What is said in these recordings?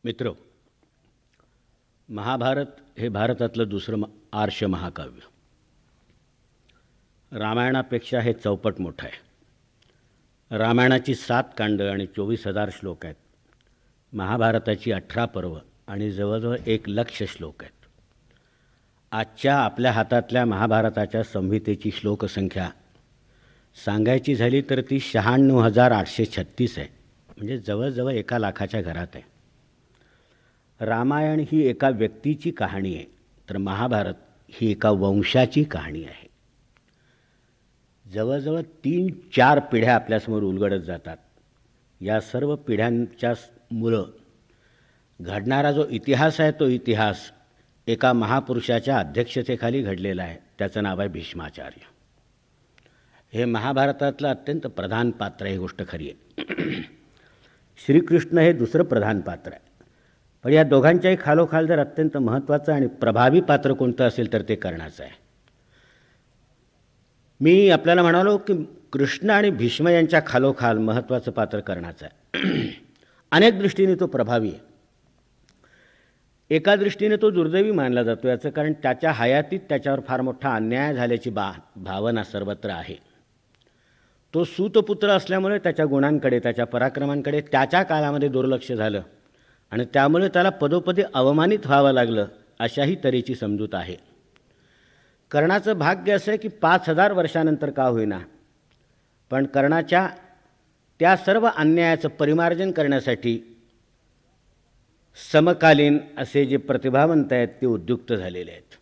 मित्र, महाभारत हे भारतातलं दुसरं आर्ष महाकाव्य. रामायणापेक्षा हे चौपट मोठं आहे. रामायणाची 7 कांडं आणि 24,000 श्लोक आहेत. महाभारताची 18 पर्व आणि जवळजवळ 1,00,000 श्लोक आहेत. आजच्या आपल्या हातातल्या महाभारताच्या संहितेची श्लोकसंख्या सांगायची झाली तर ती 96,836 आहे. म्हणजे जवळजवळ 1,00,000च्या घरात आहे. रामायण ही एका व्यक्तीची कहाणी आहे, तर महाभारत ही एका वंशाची कहाणी आहे. जवळजवळ 3-4 पिढ्या आपल्यासमोर उलगडत जातात. या सर्व पिढ्यांच्या मुळं घडणारा जो इतिहास आहे, तो इतिहास एका महापुरुषाच्या अध्यक्षतेखाली घडलेला आहे. त्याचं नाव आहे भीष्माचार्य. हे महाभारतातलं अत्यंत प्रधान पात्र आहे. ही गोष्ट खरी आहे. श्रीकृष्ण हे दुसरं प्रधान पात्र आहे. पण या दोघांच्याही खालोखाल जर अत्यंत महत्त्वाचं आणि प्रभावी पात्र कोणतं असेल तर ते कर्णाचं आहे. मी आपल्याला म्हणालो की कृष्ण आणि भीष्म यांच्या खालोखाल महत्त्वाचं पात्र कर्णाचं आहे. अनेक दृष्टीने तो प्रभावी आहे. एका दृष्टीने तो दुर्दैवी मानला जातो. याचं कारण त्याच्या हयातीत त्याच्यावर फार मोठा अन्याय झाल्याची भावना सर्वत्र आहे. तो सूतपुत्र असल्यामुळे त्याच्या गुणांकडे, त्याच्या पराक्रमांकडे त्याच्या काळामध्ये दुर्लक्ष झालं आणि त्यामुळे त्याला पदोपदी अवमानित व्हावं लागलं, अशाही तऱ्हेची समजूत आहे. कर्णाचं भाग्य असं आहे की 5,000 वर्षानंतर का होईना, पण कर्णाच्या त्या सर्व अन्यायाचं परिमार्जन करण्यासाठी समकालीन असे जे प्रतिभावंत आहेत ते उद्युक्त झालेले आहेत.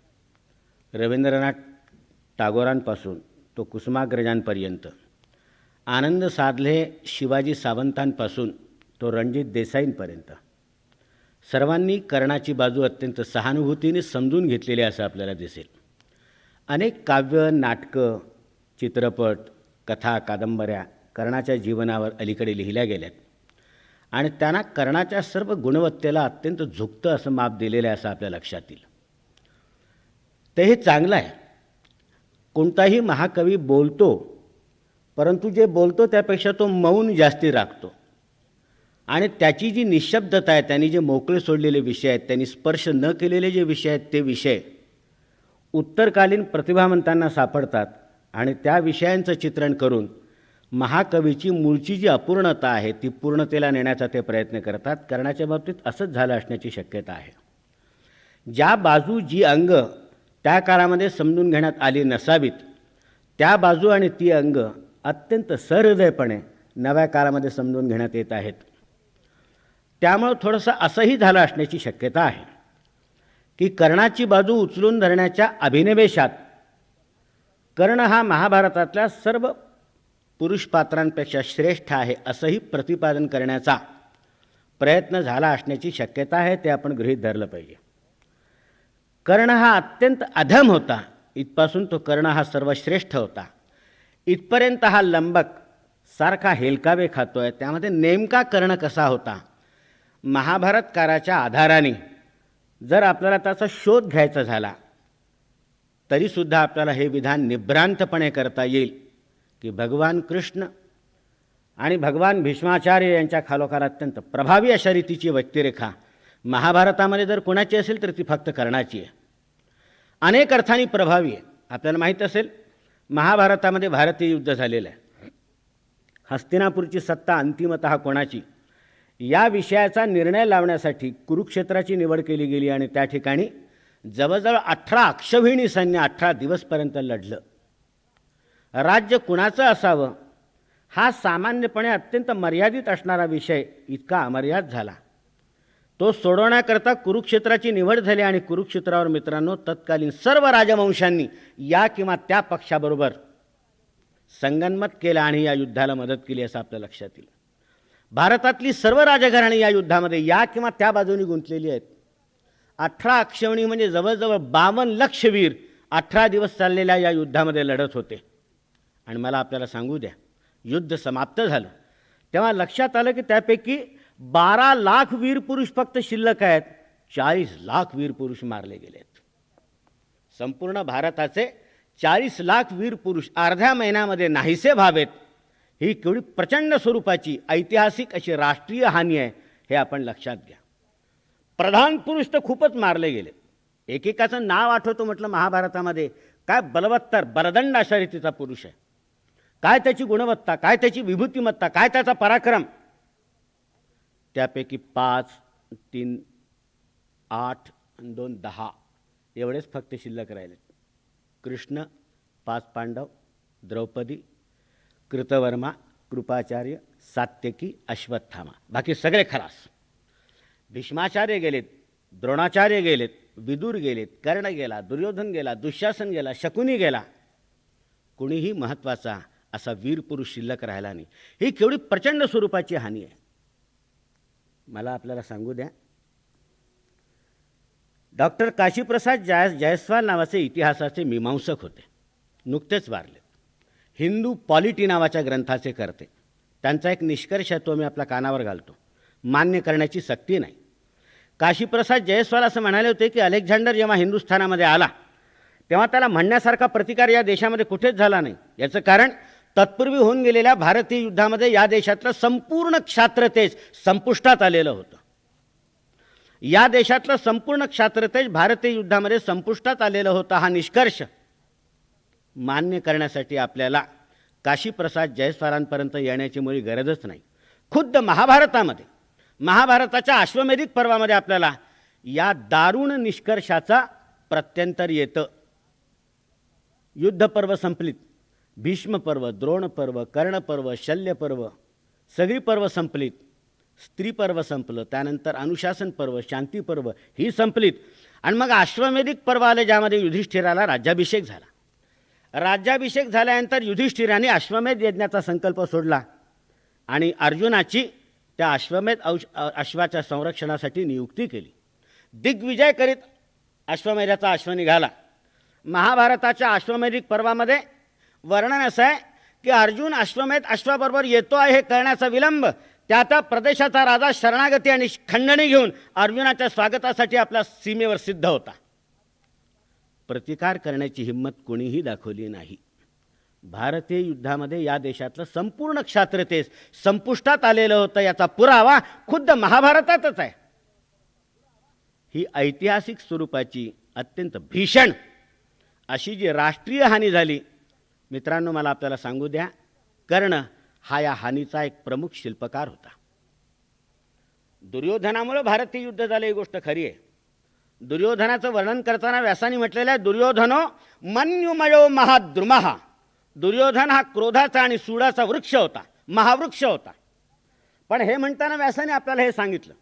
रवींद्रनाथ टागोरांपासून तो कुसुमाग्रजांपर्यंत, आनंद साधले शिवाजी सावंतांपासून तो रणजित देसाईंपर्यंत सर्वांनी कर्णाची बाजू अत्यंत सहानुभूतीने समजून घेतलेली असं आपल्याला दिसेल. अनेक काव्य, नाटकं, चित्रपट, कथा, कादंबऱ्या कर्णाच्या जीवनावर अलीकडे लिहिल्या गेल्यात आणि त्यांना कर्णाच्या सर्व गुणवत्तेला अत्यंत झुकतं असं माप दिलेलं आहे असं आपल्या लक्षात येईल. ते हे चांगलं आहे. कोणताही महाकवी बोलतो, परंतु जे बोलतो त्यापेक्षा तो मौन जास्ती राखतो आणि त्याची जी निशब्दता आहे, त्यांनी जे मोकळे सोडलेले विषय आहेत, त्यांनी स्पर्श न केलेले जे विषय आहेत, ते विषय उत्तरकालीन प्रतिभावंतांना सापडतात आणि त्या विषयांचं चित्रण करून महाकवीची मूळची जी अपूर्णता आहे ती पूर्णतेला नेण्याचा ते प्रयत्न करतात. कर्णाच्या बाबतीत असंच झालं असण्याची शक्यता आहे. ज्या बाजू, जी अंग त्या काळामध्ये समजून घेण्यात आली नसावीत, त्या बाजू आणि ती अंग अत्यंत सहृदयपणे नव्या काळामध्ये समजून घेण्यात येत आहेत. त्यामुळं थोडंसं असंही झालं असण्याची शक्यता आहे की कर्णाची बाजू उचलून धरण्याच्या अभिनिवेशात कर्ण हा महाभारतातल्या सर्व पुरुष पात्रांपेक्षा श्रेष्ठ आहे असंही प्रतिपादन करण्याचा प्रयत्न झाला असण्याची शक्यता आहे. ते आपण गृहीत धरलं पाहिजे. कर्ण हा अत्यंत अधम होता, इथपासून तो कर्ण हा सर्वश्रेष्ठ होता, इथपर्यंत हा लंबक सारखा हेलकावे खातोय. त्यामध्ये नेमका कर्ण कसा होता, महाभारतकाराच्या आधाराने जर आपल्याला त्याचा शोध घ्यायचा झाला तरीसुद्धा आपल्याला हे विधान निभ्रांतपणे करता येईल की भगवान कृष्ण आणि भगवान भीष्माचार्य यांच्या खालोखाल अत्यंत प्रभावी अशा रीतीची व्यक्तिरेखा महाभारतामध्ये जर कोणाची असेल तर ती फक्त कर्णाची आहे. अनेक अर्थांनी प्रभावी आहे. आपल्याला माहीत असेल, महाभारतामध्ये भारतीय युद्ध झालेलं आहे. हस्तिनापूरची सत्ता अंतिमतः कोणाची या विषयाचा निर्णय लावण्यासाठी कुरुक्षेत्राची निवड केली गेली आणि त्या ठिकाणी जवळजवळ 18 अक्षौहिणी सैन्य 18 दिवसपर्यंत लढलं. राज्य कुणाचं असावं हा सामान्यपणे अत्यंत मर्यादित असणारा विषय इतका अमर्याद झाला. तो सोडवण्याकरता कुरुक्षेत्राची निवड झाली आणि कुरुक्षेत्रावर मित्रांनो तत्कालीन सर्व राजवंशांनी या किंवा त्या पक्षाबरोबर संगनमत केलं आणि या युद्धाला मदत केली असं आपल्या लक्षात येईल. भारतातली सर्व राजघराणी या युद्धामध्ये या किंवा त्या बाजूनी गुंतलेली आहेत. 18 अक्षौहिणी म्हणजे जवळजवळ 52 लक्ष वीर 18 दिवस चाललेल्या या युद्धामध्ये लढत होते. आणि मला आपल्याला सांगू द्या, युद्ध समाप्त झालं तेव्हा लक्षात आलं की त्यापैकी 12 लाख वीर पुरुष फक्त शिल्लक आहेत. 40 लाख वीर पुरुष मारले गेले आहेत. संपूर्ण भारताचे 40 लाख वीर पुरुष अर्ध्या महिन्यामध्ये नाहीसे व्हावेत, ही केवढी प्रचंड स्वरूपाची ऐतिहासिक अशी राष्ट्रीय हानी आहे हे आपण लक्षात घ्या. प्रधान पुरुष तर खूपच मारले गेले. एकेकाचं नाव आठवतो म्हटलं महाभारतामध्ये, काय बलवत्तर बलदंड अशा रीतीचा पुरुष आहे. काय त्याची गुणवत्ता, काय त्याची विभूतिमत्ता, काय त्याचा पराक्रम. त्यापैकी 5, 3, 8 आणि 2, 10 एवढेच फक्त शिल्लक राहिलेत. कृष्ण, 5 पांडव, द्रौपदी, कृतवर्मा, कृपाचार्य, सात्यकी, अश्वत्थामा, बाकी सगळे खलास. भीष्माचार्य गेलेत, द्रोणाचार्य गेलेत, विदुर गेलेत, कर्ण गेला, दुर्योधन गेला, दुःशासन गेला, शकुनी गेला. कुणीही महत्त्वाचा असा वीर पुरुष शिल्लक राहिला नाही. ही केवढी प्रचंड स्वरूपाची हानी आहे. मला आपल्याला सांगू द्या, डॉक्टर काशीप्रसाद जायस्वाल नावाचे इतिहासाचे मीमांसक होते, नुकतेच वारले. हिंदू पॉलिटी नावाच्या ग्रंथाचे करते. त्यांचा एक निष्कर्ष तो मी आपल्या कानावर घालतो, मान्य करण्याची सक्ती नाही. काशीप्रसाद जयस्वाल असं म्हणाले होते की अलेक्झांडर जेव्हा हिंदुस्थानामध्ये आला तेव्हा त्याला म्हणण्यासारखा प्रतिकार या देशामध्ये कुठेच झाला नाही. याचं कारण तत्पूर्वी होऊन गेलेल्या भारतीय युद्धामध्ये या देशातलं संपूर्ण क्षात्रतेज संपुष्टात आलेलं होतं. या देशातलं संपूर्ण क्षात्रतेज भारतीय युद्धामध्ये संपुष्टात आलेलं होतं. हा निष्कर्ष मान्य करण्यासाठी आपल्याला काशीप्रसाद जयस्वालांपर्यंत येण्याची मुळी गरजच नाही. खुद्द महाभारताच्या अश्वमेधिक पर्वामध्ये आपल्याला या दारुण निष्कर्षाचा प्रत्यंतर येतं. युद्धपर्व संपलीत, भीष्मपर्व, द्रोणपर्व, कर्णपर्व, शल्यपर्व सगळी पर्व संपलीत. स्त्रीपर्व संपलं, त्यानंतर अनुशासन पर्व, शांतीपर्व ही संपलीत. आणि मग अश्वमेधिक पर्व आले ज्यामध्ये युधिष्ठिराला राज्याभिषेक झाला. राज्याभिषेक झाल्यानंतर युधिष्ठिराने अश्वमेध यज्ञाचा संकल्प सोडला आणि अर्जुनाची त्या अश्वाच्या संरक्षणासाठी नियुक्ती केली. दिग्विजय करीत अश्वमेधाचा अश्व निघाला. महाभारताच्या अश्वमेधिक पर्वामध्ये वर्णन असं आहे की अर्जुन अश्वाबरोबर येतो आहे हे कळण्याचा विलंब. त्या प्रदेशाचा राजा शरणागती आणि खंडणी घेऊन अर्जुनाच्या स्वागतासाठी आपल्या सीमेवर सिद्ध होता. प्रतिकार करण्याची हिंमत कोणीही दाखवली नाही. भारतीय युद्धामध्ये या देशातलं संपूर्ण क्षात्रतेज संपुष्टात आलेलं होतं. याचा पुरावा खुद्द महाभारतातच आहे. ही ऐतिहासिक स्वरूपाची अत्यंत भीषण अशी जी राष्ट्रीय हानी झाली, मित्रांनो मला आपल्याला सांगू द्या, कर्ण हा या हानीचा एक प्रमुख शिल्पकार होता. दुर्योधनामुळे भारतीय युद्ध झालं ही गोष्ट खरी आहे. दुर्योधनाचं वर्णन करताना व्यासानी म्हटलेलं आहे, दुर्योधनो मन्युमयो महाद्रुमः. दुर्योधन हा क्रोधाचा आणि सूडाचा वृक्ष होता, महावृक्ष होता. पण हे म्हणताना व्यासाने आपल्याला हे सांगितलं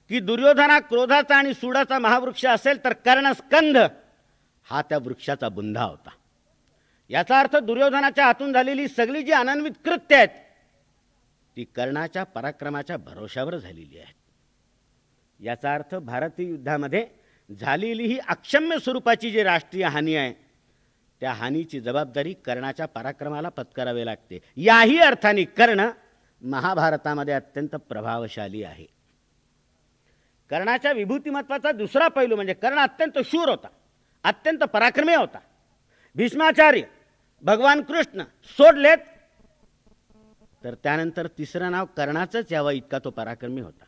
की दुर्योधन हा क्रोधाचा आणि सूडाचा महावृक्ष असेल तर कर्णस्कंध हा त्या वृक्षाचा बुंधा होता. याचा अर्थ दुर्योधनाच्या हातून झालेली सगळी जी अनन्वित कृत्य आहेत ती कर्णाच्या पराक्रमाच्या भरोशावर झालेली आहेत. याचा अर्थ भारतीय युद्धामध्ये झालेली ही अक्षम्य स्वरूपाची जी राष्ट्रीय हानी आहे त्या हानीची जबाबदारी कर्णाच्या पराक्रमाला पत्करावी लागते. याही अर्थाने कर्ण महाभारतामध्ये अत्यंत प्रभावशाली आहे. कर्णाच्या विभूतिमत्वाचा दुसरा पैलू म्हणजे कर्ण अत्यंत शूर होता, अत्यंत पराक्रमी होता. भीष्माचार्य, भगवान कृष्ण सोडलेत तर त्यानंतर तिसरं नाव कर्णाचंच यावं इतका तो पराक्रमी होता.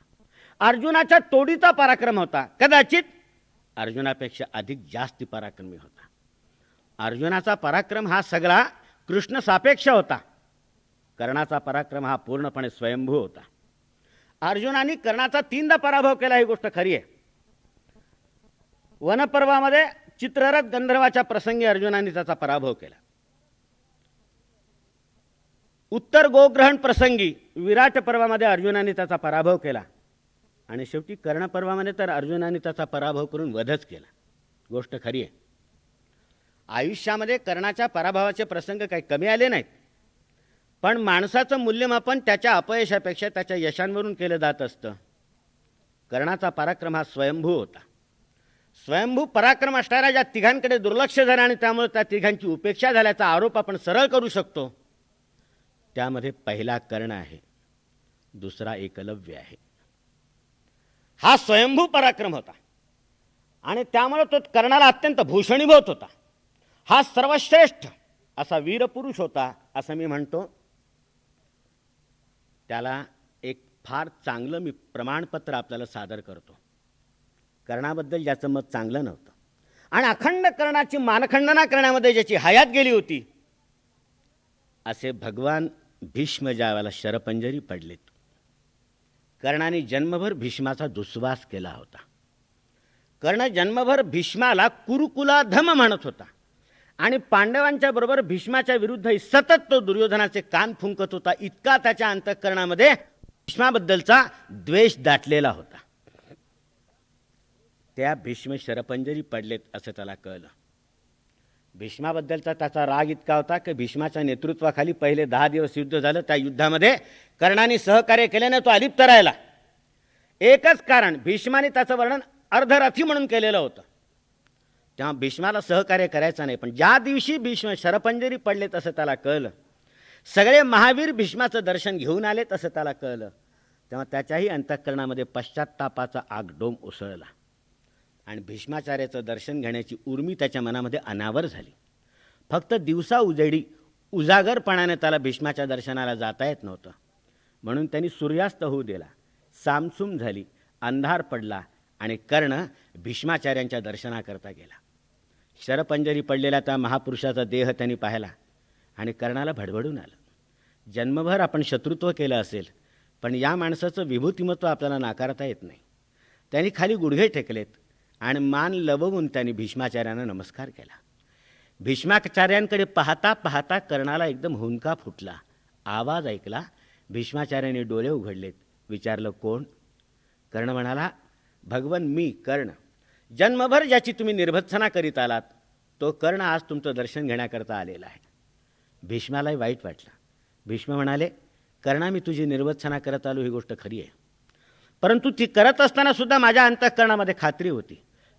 अर्जुनाच्या तोडीचा पराक्रम होता, कदाचित अर्जुनापेक्षा अधिक जास्ती पराक्रमी होता. अर्जुनाचा पराक्रम हा सगळा कृष्ण सापेक्ष होता. कर्णाचा पराक्रम हा पूर्णपणे स्वयंभू होता. अर्जुनाने कर्णाचा 3दा पराभव केला ही गोष्ट खरी आहे. वनपर्वामध्ये चित्ररथ गंधर्वाच्या प्रसंगी अर्जुनाने त्याचा पराभव केला. उत्तर गोग्रहण प्रसंगी विराट पर्वामध्ये अर्जुनाने त्याचा पराभव केला आणि शेवटी कर्णपर्वामध्ये तर अर्जुनाने त्याचा पराभव करून वधच केला. गोष्ट खरी आहे. आयुष्यामध्ये कर्णाच्या पराभवाचे प्रसंग काही कमी आले नाहीत, पण माणसाचं मूल्यमापन त्याच्या अपयशापेक्षा त्याच्या यशांवरून केलं जात असतं. कर्णाचा पराक्रम हा स्वयंभू होता. स्वयंभू पराक्रम असणाऱ्या ज्या तिघांकडे दुर्लक्ष झालं आणि त्यामुळे त्या तिघांची उपेक्षा झाल्याचा आरोप आपण सरळ करू शकतो. त्यामध्ये पहिला कर्ण आहे, दुसरा एकलव्य आहे. हा स्वयंभू पराक्रम होता आणि त्यामुळे तो कर्णाला अत्यंत भूषणीभूत होता. हा सर्वश्रेष्ठ असा वीरपुरुष होता असं मी म्हणतो. त्याला एक फार चांगलं मी प्रमाणपत्र आपल्याला सादर करतो. कर्णाबद्दल ज्याचं मत चांगलं नव्हतं आणि अखंड कर्णाची मानखंडना करण्यामध्ये ज्याची हयात गेली होती, असे भगवान भीष्म ज्यावेळेला शरपंजरी पडलेत. कर्णाने जन्मभर भीष्माचा दुस्वास केला होता. कर्ण जन्मभर भीष्माला कुरुकुलाधम म्हणत होता आणि पांडवांच्या बरोबर भीष्माच्या विरुद्ध सतत तो दुर्योधनाचे कान फुंकत होता. इतका त्याच्या अंतःकरणामध्ये भीष्माबद्दलचा द्वेष दाटलेला होता. त्या भीष्म शरपंजरी पडलेत असं त्याला कळलं. भीष्माबद्दलचा त्याचा राग इतका होता की भीष्माच्या नेतृत्वाखाली पहिले 10 दिवस युद्ध झालं. त्या युद्धामध्ये कर्णाने सहकार्य केल्याने तो अलिप्त राहिला. एकच कारण, भीष्माने त्याचं वर्णन अर्धरथी म्हणून केलेलं होतं. तेव्हा भीष्माला सहकार्य करायचं नाही. पण ज्या दिवशी भीष्म शरपंजरी पडलेत असं त्याला कळलं, सगळे महावीर भीष्माचं दर्शन घेऊन आलेत असं त्याला कळलं, तेव्हा त्याच्याही अंतःकरणामध्ये पश्चात्तापाचा आगडोम उसळला आणि भीष्माचार्याचं दर्शन घेण्याची उर्मी त्याच्या मनामध्ये अनावर झाली. फक्त दिवसा उजेडी उजागरपणाने त्याला भीष्माच्या दर्शनाला जाता येत नव्हतं. म्हणून त्यांनी सूर्यास्त होऊ दिला. सामसूम झाली, अंधार पडला आणि कर्ण भीष्माचार्यांच्या दर्शनाकरता गेला. शरपंजरी पडलेला त्या महापुरुषाचा देह त्यांनी पाहिला आणि कर्णाला भडभडून आलं. जन्मभर आपण शत्रुत्व केलं असेल, पण या माणसाचं विभूतिमत्व आपल्याला नाकारता येत नाही. त्यांनी खाली गुडघे टेकलेत आणि मान लवून त्यांनी भीष्माचार्यांना नमस्कार केला. भीष्माचार्यांकडे पाहता पाहता कर्णाला एकदम हुंदका फुटला. आवाज ऐकला. भीष्माचार्यांनी डोळे उघडलेत. विचारलं, कोण? कर्ण म्हणाला, भगवन मी कर्ण. जन्मभर ज्याची तुम्ही निर्भत्सना करीत आलात तो कर्ण आज तुमचं दर्शन घेण्याकरता आलेला आहे. भीष्मालाही वाईट वाटलं. भीष्म म्हणाले, कर्णा, मी तुझी निर्भत्सना करत आलो ही गोष्ट खरी आहे, परंतु ती करत असताना सुद्धा माझ्या अंतःकरणामध्ये खात्री होती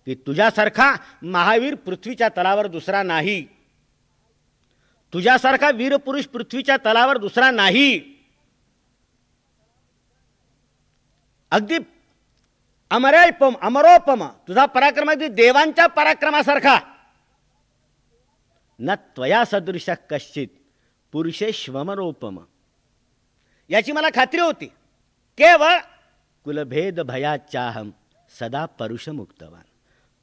की तुझ्यासारखा महावीर पृथ्वीच्या तलावर दुसरा नाही. तुझ्यासारखा वीरपुरुष पृथ्वीच्या तलावर दुसरा नाही. अगदी अमरोपम तुझा पराक्रम अगदी देवांच्या पराक्रमासारखा. न त्वया सदृश कश्चित पुरुषेश्वमरोपम. याची मला खात्री होती. केवळ कुलभेद भयाचाहम सदा परुषमुक्तवान.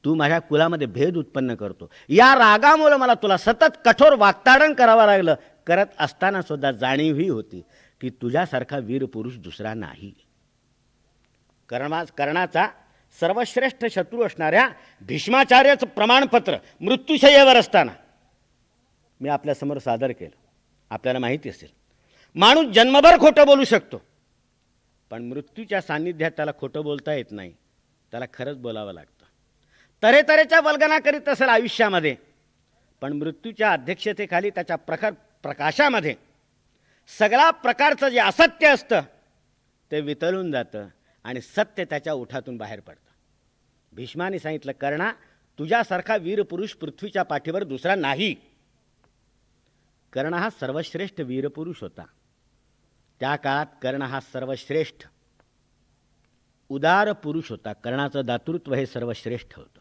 तू माझ्या कुलामध्ये भेद उत्पन्न करतो, या रागामुळे मला तुला सतत कठोर वाक्ताडण करावं लागलं. करत असताना सुद्धा जाणीवही होती की तुझ्यासारखा वीरपुरुष दुसरा नाही. कर्णाचा सर्वश्रेष्ठ शत्रू असणाऱ्या भीष्माचार्याचं प्रमाणपत्र मृत्यूशय्येवर असताना मी आपल्यासमोर सादर केलं. आपल्याला माहिती असेल, माणूस जन्मभर खोटं बोलू शकतो, पण मृत्यूच्या सान्निध्यात त्याला खोटं बोलता येत नाही. त्याला खरंच बोलावं लागतं. तऱ्हेतऱ्हेच्या वल्गना करीत असेल आयुष्यामध्ये, पण मृत्यूच्या अध्यक्षतेखाली त्याच्या प्रखर प्रकाशामध्ये सगळ्या प्रकारचं जे असत्य असतं ते वितळून जातं आणि सत्य त्याच्या ओठातून बाहेर पडतं. भीष्माने सांगितलं, कर्णा, तुझ्यासारखा वीरपुरुष पृथ्वीच्या पाठीवर दुसरा नाही. कर्ण हा सर्वश्रेष्ठ वीरपुरुष होता. त्या काळात कर्ण हा सर्वश्रेष्ठ उदार पुरुष होता. कर्णाचं दातृत्व हे सर्वश्रेष्ठ होतं.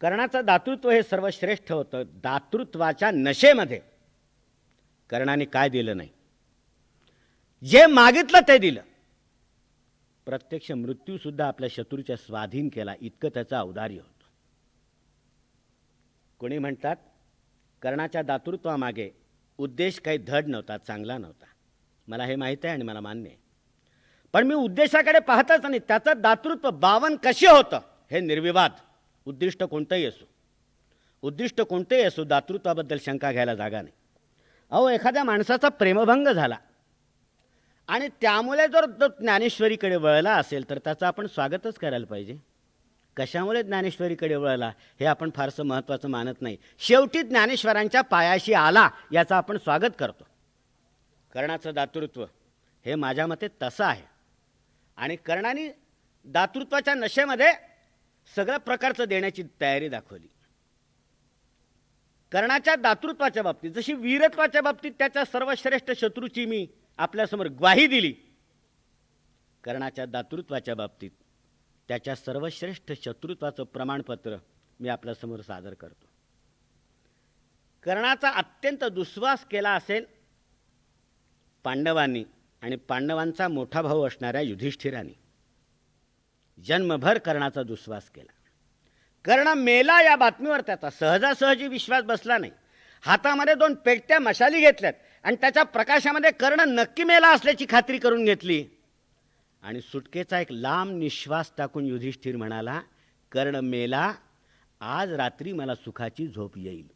कर्णाचं दातृत्व हे सर्वश्रेष्ठ होतं. दातृत्वाच्या नशेमध्ये कर्णाने काय दिलं नाही, जे मागितलं ते दिलं. प्रत्यक्ष मृत्यूसुद्धा आपल्या शत्रूच्या स्वाधीन केला, इतकं त्याचं औदार्य होतं. कोणी म्हणतात कर्णाच्या दातृत्वामागे उद्देश काही धड नव्हता, चांगला नव्हता. मला हे माहीत आहे आणि मला मान्य आहे, पण मी उद्देशाकडे पाहतच नाही. त्याचं दातृत्व बावन कसे होतं हे निर्विवाद. उद्दिष्ट कोणतंही असो, उद्दिष्ट कोणतेही असो, दातृत्वाबद्दल शंका घ्यायला जागा नाही. अहो, एखाद्या माणसाचा प्रेमभंग झाला आणि त्यामुळे जर तो ज्ञानेश्वरीकडे वळला असेल तर त्याचं आपण स्वागतच करायला पाहिजे. कशामुळे ज्ञानेश्वरीकडे वळला हे आपण फारसं महत्त्वाचं मानत नाही. शेवटी ज्ञानेश्वरांच्या पायाशी आला याचं आपण स्वागत करतो. कर्णाचं दातृत्व हे माझ्या मते तसं आहे. आणि कर्णाने दातृत्वाच्या नशेमध्ये सगळ्या प्रकारचं देण्याची तयारी दाखवली. कर्णाच्या दातृत्वाच्या बाबतीत जशी वीरत्वाच्या बाबतीत त्याच्या सर्वश्रेष्ठ शत्रूची मी आपल्यासमोर ग्वाही दिली, कर्णाच्या दातृत्वाच्या बाबतीत त्याच्या सर्वश्रेष्ठ शत्रुत्वाचं प्रमाणपत्र मी आपल्यासमोर सादर करतो. कर्णाचा अत्यंत दुस्वास केला असेल पांडवांनी आणि पांडवांचा मोठा भाऊ असणाऱ्या युधिष्ठिराने. जन्मभर कर्णाचा दुस्वास केला. कर्ण मेला या बातमीवर त्याचा सहजासहजी विश्वास बसला नाही. हातामध्ये 2 पेटत्या मशाली घेतल्यात आणि त्याच्या प्रकाशामध्ये कर्ण नक्की मेला असल्याची खात्री करून घेतली. आणि सुटकेचा एक लांब निश्वास टाकून युधिष्ठिर म्हणाला, कर्ण मेला, आज रात्री मला सुखाची झोप येईल.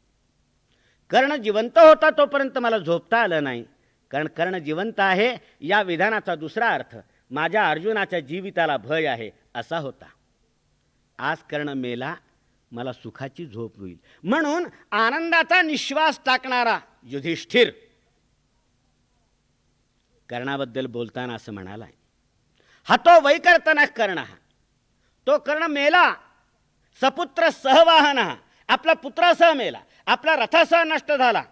कर्ण जिवंत होता तोपर्यंत मला झोपता आलं नाही, कारण कर्ण जिवंत आहे या विधानाचा दुसरा अर्थ माझ्या अर्जुनाच्या जीविताला भय आहे असा होता. आज कर्ण मेला, मला सुखाची झोप होईल. म्हणून आनंदाचा निश्वास टाकणारा युधिष्ठिर कर्णाबद्दल बोलताना असं म्हणालाय, हतो वैकर्तन कर्ण, तो कर्ण मेला, सपुत्र सहवाहन, आपला पुत्रासह मेला, आपला रथासह नष्ट झाला.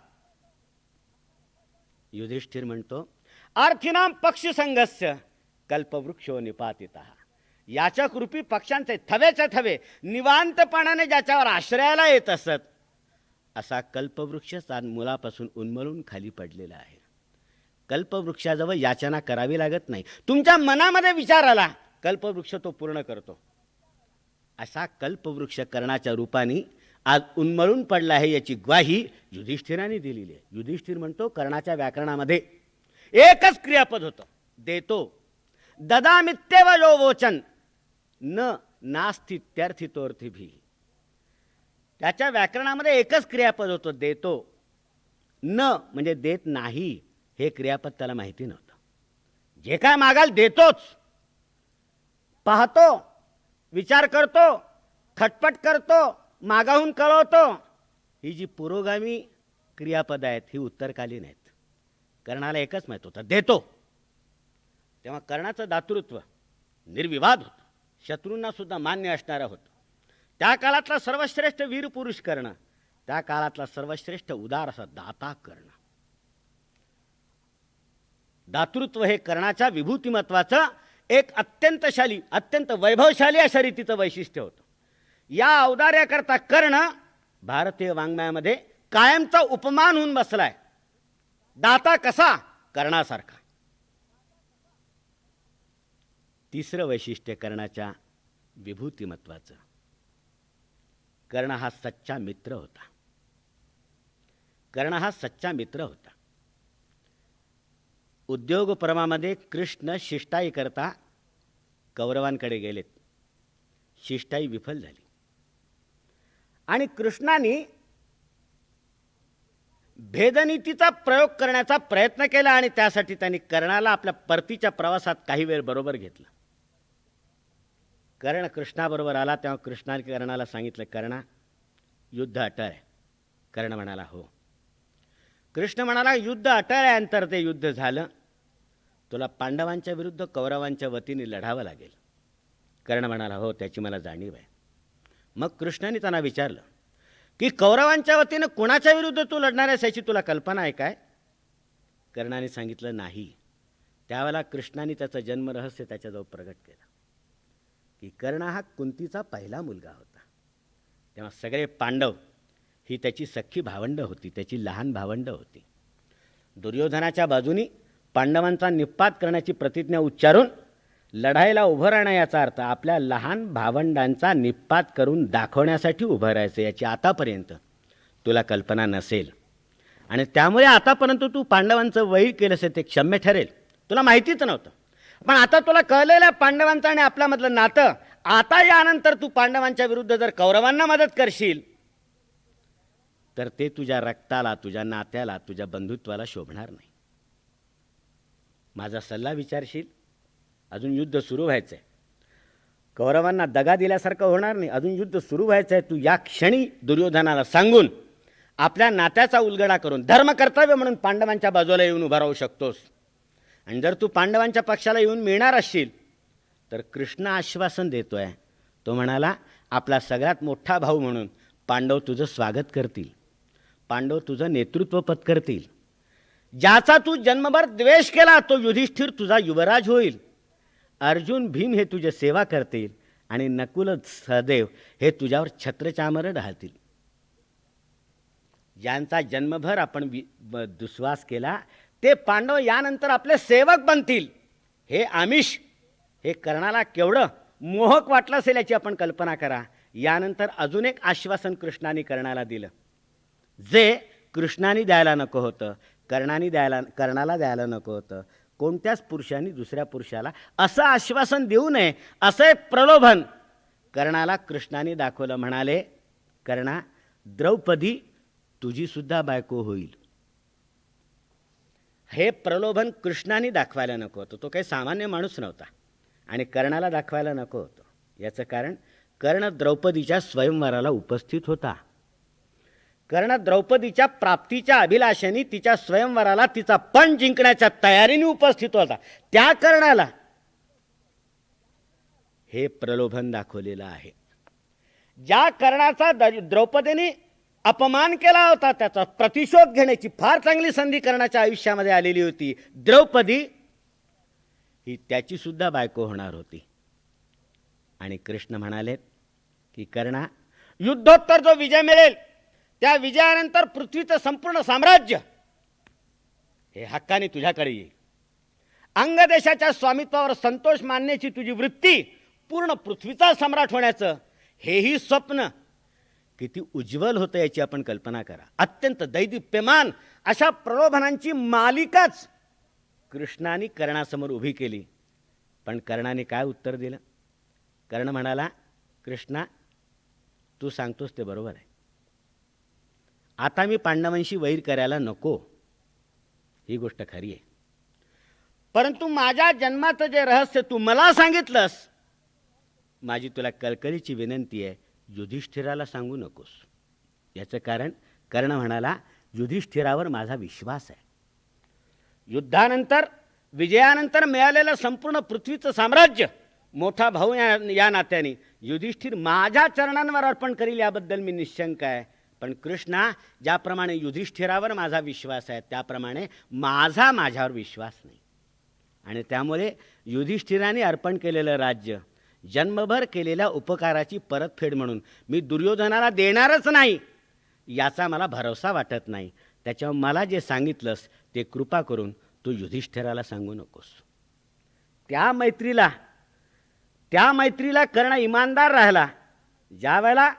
युधिष्ठिर म्हणतो, अर्थीनाम पक्षी संघस्य कल्पवृक्षो निपातिता, याच्या कृपी पक्षांचे थवेच्या थवे निवांतपणाने ज्याच्यावर आश्रयाला येत असत, असा कल्पवृक्ष आज मुलापासून उन्मळून खाली पडलेला आहे. कल्पवृक्षाजवळ याचना करावी लागत नाही. तुमच्या मनामध्ये विचार आला, कल्पवृक्ष तो पूर्ण करतो. असा कल्पवृक्ष कर्णाच्या रूपाने आज उन्मळून पडला आहे याची ग्वाही युधिष्ठिराने दिलेली आहे. युधिष्ठिर म्हणतो, कर्णाच्या व्याकरणामध्ये एकच क्रियापद होतं, देतो. ददामित्येव यो वोचन न नास्तीत्यर्थितोर्थिभी. त्याच्या व्याकरणामध्ये एकच क्रियापद होतं, देतो. न म्हणजे देत नाही हे क्रियापद त्याला माहिती नव्हतं. जे काय मागाल देतोच. पाहतो, विचार करतो, खटपट करतो, मागाहून कळवतो. ही जी पुरोगामी क्रियापद आहेत ही उत्तरकालीन आहेत. कर्णाला एकच माहीत होतं, देतो. तेव्हा कर्णाचं दातृत्व निर्विवाद होतं, शत्रूंना सुद्धा मान्य असणारं होतं. त्या काळातला सर्वश्रेष्ठ वीर पुरुष कर्ण, त्या काळातला सर्वश्रेष्ठ उदार असा दाता कर्ण. दातृत्व हे कर्णाच्या विभूतिमत्वाचं एक अत्यंतशाली, अत्यंत वैभवशाली अशा रीतीचं वैशिष्ट्य होतं. या औदार्याकरता कर्ण भारतीय वाङ्मयामध्ये कायमचा उपमान होऊन बसलाय. दाता कसा? कर्णासारखा. तिसरं वैशिष्ट्य कर्णाच्या विभूतिमत्वाचं, कर्ण हा सच्चा मित्र होता. कर्ण हा सच्चा मित्र होता. उद्योग पर्वामध्ये कृष्ण शिष्टाई करता कौरवांकडे गेलेत. शिष्टाई विफल झाली आणि कृष्णाने भेदनीतीचा प्रयोग करण्याचा प्रयत्न केला आणि त्यासाठी त्यांनी कर्णाला आपल्या परतीच्या प्रवासात काही वेळ बरोबर घेतलं. कर्ण कृष्णाबरोबर आला तेव्हा कृष्णाने कर्णाला सांगितलं, कर्णा, युद्ध अटळ आहे. कर्ण म्हणाला, हो. कृष्ण म्हणाला, युद्ध अटळ आहे. अंतर ते युद्ध झालं, तुला पांडवांच्या विरुद्ध कौरवांच्या वतीने लढावं लागेल. कर्ण म्हणाला, हो, त्याची मला जाणीव आहे. मग कृष्णाने त्यांना विचारलं की कौरवांच्या वतीने कोणाच्या विरुद्ध तू लढणार आहेस याची तुला कल्पना आहे काय? कर्णाने सांगितलं, नाही. त्यावेळेला कृष्णाने त्याचं जन्मरहस्य त्याच्याजवळ प्रगट केलं की कर्ण हा कुंतीचा पहिला मुलगा होता. तेव्हा सगळे पांडव ही त्याची सख्खी भावंड होती, त्याची लहान भावंड होती. दुर्योधनाच्या बाजूनी पांडवांचा निपात करण्याची प्रतिज्ञा उच्चारून लढाईला उभं राहणं याचा अर्थ आपल्या लहान भावंडांचा निपात करून दाखवण्यासाठी उभं राहायचं, याची आतापर्यंत तुला कल्पना नसेल. आणि त्यामुळे आतापर्यंत तू पांडवांचं वैर केलंस ते क्षम्य ठरेल, तुला माहितीच नव्हतं. पण आता तुला कळलेलं पांडवांचं आणि आपल्यामधलं नातं, आता यानंतर तू पांडवांच्या विरुद्ध जर कौरवांना मदत करशील तर ते तुझ्या रक्ताला, तुझ्या नात्याला, तुझ्या बंधुत्वाला शोभणार नाही. माझा सल्ला विचारशील? अजून युद्ध सुरू व्हायचं आहे. कौरवांना दगा दिल्यासारखं होणार नाही, अजून युद्ध सुरू व्हायचं आहे. तू या क्षणी दुर्योधनाला सांगून आपल्या नात्याचा उलगडा करून धर्मकर्तव्य म्हणून पांडवांच्या बाजूला येऊन उभा राहू शकतोस. आणि जर तू पांडवांच्या पक्षाला येऊन मिळणार असशील तर कृष्ण आश्वासन देतोय, तो म्हणाला, आपला सगळ्यात मोठा भाऊ म्हणून पांडव तुझं स्वागत करतील, पांडव तुझं नेतृत्व पत्करतील. ज्याचा तू जन्मभर द्वेष केला तो युधिष्ठिर तुझा युवराज होईल. अर्जुन, भीम हे तुझे सेवा करतील आणि नकुल, सहदेव हे तुझ्यावर छत्रचामर राहतील. ज्यांचा जन्मभर आपण दुस्वास केला ते पांडव यानंतर आपले सेवक बनतील. हे आमिष हे कर्णाला केवढं मोहक वाटलं असेल याची आपण कल्पना करा. यानंतर अजून एक आश्वासन कृष्णाने कर्णाला दिलं, जे कृष्णाने द्यायला नको होतं, कर्णाला द्यायला नको होतं. कोणत्याच पुरुषाने दुसऱ्या पुरुषाला असं आश्वासन देऊ नये, असं एक प्रलोभन कर्णाला कृष्णाने दाखवलं. म्हणाले, कर्णा, द्रौपदी तुझी सुद्धा बायको होईल. हे प्रलोभन कृष्णाने दाखवायला नको होतं. तो काही सामान्य माणूस नव्हता आणि कर्णाला दाखवायला नको होतं. याचं कारण, कर्ण द्रौपदीच्या स्वयंवराला उपस्थित होता. कर्ण द्रौपदीच्या प्राप्तीच्या अभिलाषेने तिच्या स्वयंवराला तिचा पण जिंकण्याच्या तयारीने उपस्थित होता. त्या कर्णाला हे प्रलोभन दाखवलेलं आहे. ज्या कर्णाचा द्रौपदीने अपमान केला होता, त्याचा प्रतिशोध घेण्याची फार चांगली संधी कर्णाच्या आयुष्यामध्ये आलेली होती. द्रौपदी ही त्याची सुद्धा बायको होणार होती. आणि कृष्ण म्हणाले की कर्णा, युद्धोत्तर जो विजय मिळेल त्या विजयानंतर पृथ्वीचं संपूर्ण साम्राज्य हे हक्काने तुझ्याकडे येईल. अंगदेशाच्या स्वामित्वावर संतोष मानण्याची तुझी वृत्ती, पूर्ण पृथ्वीचा सम्राट होण्याचं हेही स्वप्न किती उज्ज्वल होतं याची आपण कल्पना करा. अत्यंत दैदिप्यमान अशा प्रलोभनांची मालिकाच कृष्णाने कर्णासमोर उभी केली. पण कर्णाने काय उत्तर दिलं? कर्ण म्हणाला, कृष्णा, तू सांगतोस ते बरोबर आहे. आता मी पांडवांशी वैर करायला नको, ही गोष्ट खरी आहे. परंतु माझ्या जन्माचं जे रहस्य तू मला सांगितलंस, माझी तुला कळकळीची विनंती आहे, युधिष्ठिराला सांगू नकोस. याचं कारण, कर्ण म्हणाला, युधिष्ठिरावर माझा विश्वास आहे. युद्धानंतर, विजयानंतर मिळालेलं संपूर्ण पृथ्वीचं साम्राज्य मोठा भाऊ या नात्याने युधिष्ठिर माझ्या चरणांवर अर्पण करील याबद्दल मी निश्चंक आहे. पण कृष्णा, ज्याप्रमाणे युधिष्ठिरावर माझा विश्वास आहे त्याप्रमाणे माझ्यावर विश्वास नाही. आणि त्यामुळे युधिष्ठिराने अर्पण केलेलं राज्य, जन्मभर केलेल्या उपकाराची परतफेड म्हणून मी दुर्योधनाला देणारच नाही, याचा मला भरोसा वाटत नाही. त्याच्यावर मला जे सांगितलंस ते कृपा करून तू युधिष्ठिराला सांगू नकोस. त्या मैत्रीला कर्ण इमानदार राहिला. ज्या वेळेला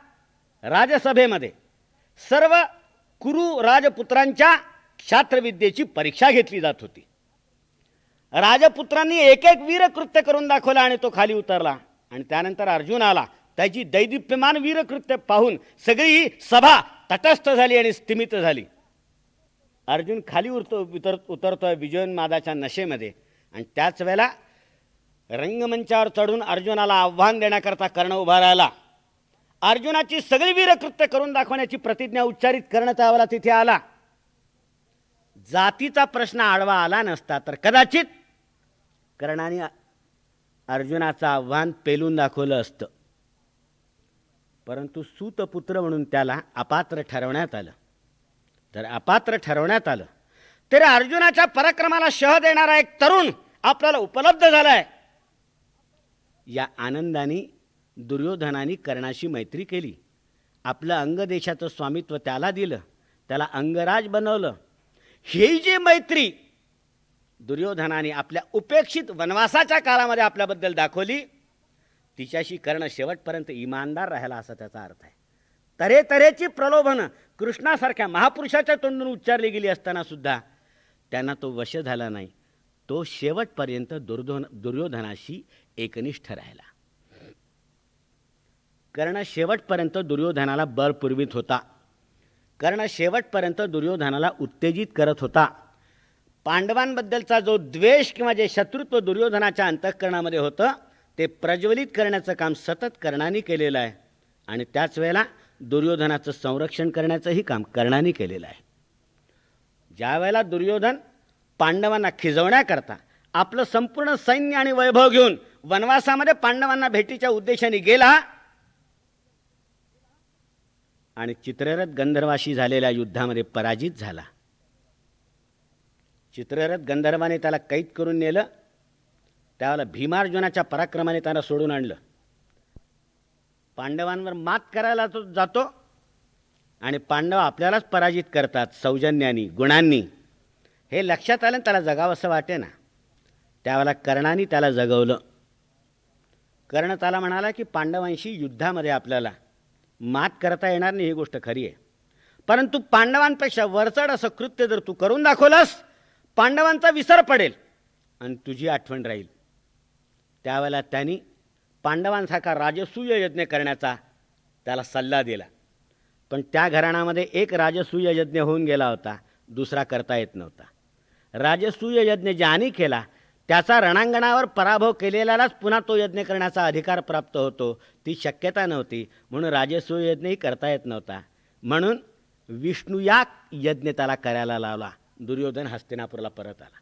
राजसभेमध्ये सर्व कुरु राजपुत्रांच्या क्षात्रविद्येची परीक्षा घेतली जात होती. राजपुत्रांनी एक एक वीरकृत्य करून दाखवलं आणि तो खाली उतरला. आणि त्यानंतर अर्जुन आला. त्याची दैदिप्यमान वीरकृत्य पाहून सगळी ही सभा तटस्थ झाली आणि स्तिमित झाली. अर्जुन खाली उतरतोय विजयोन्मादाच्या नशेमध्ये. आणि त्याच वेळेला रंगमंचावर चढून अर्जुनाला आव्हान देण्याकरता कर्ण उभा राहिला. अर्जुनाची सगळी वीरकृत्य करून दाखवण्याची प्रतिज्ञा उच्चारित करण्याचा त्यावेळेला तिथे आला. जातीचा प्रश्न आडवा आला नसता तर कदाचित कर्णाने अर्जुनाचं आव्हान पेलून दाखवलं असतं. परंतु सूतपुत्र म्हणून त्याला अपात्र ठरवण्यात आलं. तर अपात्र ठरवण्यात आलं तरी अर्जुनाच्या पराक्रमाला शह देणारा एक तरुण आपल्याला उपलब्ध झालाय. या आनंदाने दुर्योधनाने कर्णाशी मैत्री केली. आपलं अंगदेशाचं स्वामित्व त्याला दिलं, त्याला अंगराज बनवलं. ही जी मैत्री दुर्योधनाने आपल्या उपेक्षित वनवासाच्या काळामध्ये आपल्याबद्दल दाखवली, तिच्याशी कर्ण शेवटपर्यंत इमानदार राहिला असा त्याचा अर्थ आहे. तऱ्हेतऱ्हेची प्रलोभनं कृष्णासारख्या महापुरुषाच्या तोंडून उच्चारली गेली असताना सुद्धा त्यांना तो वश झाला नाही. तो शेवटपर्यंत दुर्योधनाशी एकनिष्ठ राहिला. कर्ण शेवटपर्यंत दुर्योधनाला बळ पुरवित होता. कर्ण शेवटपर्यंत दुर्योधनाला उत्तेजित करत होता. पांडवांबद्दलचा जो द्वेष किंवा जे शत्रुत्व दुर्योधनाच्या अंतःकरणामध्ये होतं ते प्रज्वलित करण्याचं काम सतत कर्णाने केलेलं आहे. आणि त्याच वेळेला दुर्योधनाचं संरक्षण करण्याचंही काम कर्णाने केलेलं आहे. ज्या वेळेला दुर्योधन पांडवांना खिजवण्याकरता आपलं संपूर्ण सैन्य आणि वैभव घेऊन वनवासामध्ये पांडवांना भेटीच्या उद्देशाने गेला आणि चित्ररथ गंधर्वाशी झालेल्या युद्धामध्ये पराजित झाला. चित्ररथ गंधर्वाने त्याला कैद करून नेलं. त्यावेळेला भीमार्जुनाच्या पराक्रमाने त्याला सोडून आणलं. पांडवांवर मात करायला तो जातो आणि पांडव आपल्यालाच पराजित करतात सौजन्यानी, गुणांनी. हे लक्षात आलं त्याला जगावं असं वाटे ना. त्यावेळेला कर्णाने त्याला जगवलं. कर्ण त्याला म्हणाला की पांडवांशी युद्धामध्ये आपल्याला मात करता येणार नाही, ही गोष्ट खरी आहे, परंतु पांडवांपेक्षा वरचढ असं कृत्य जर तू करून दाखवलंस, पांडवांचा विसर पडेल आणि तुझी आठवण राहील. त्यावेळेला त्यांनी पांडवांसारखा राजसूय यज्ञ करण्याचा त्याला सल्ला दिला. पण त्या घराण्यामध्ये एक राजसूय यज्ञ होऊन गेला होता, दुसरा करता येत नव्हता. राजसूय यज्ञ ज्याने केला त्याचा रणांगणावर पराभव केलेल्यालाच पुन्हा तो यज्ञ करण्याचा अधिकार प्राप्त होतो, ती शक्यता नव्हती. म्हणून राजसूय यज्ञही करता येत नव्हता. म्हणून विष्णुयाग यज्ञ त्याला करायला लावला. दुर्योधन हस्तिनापूरला परत आला.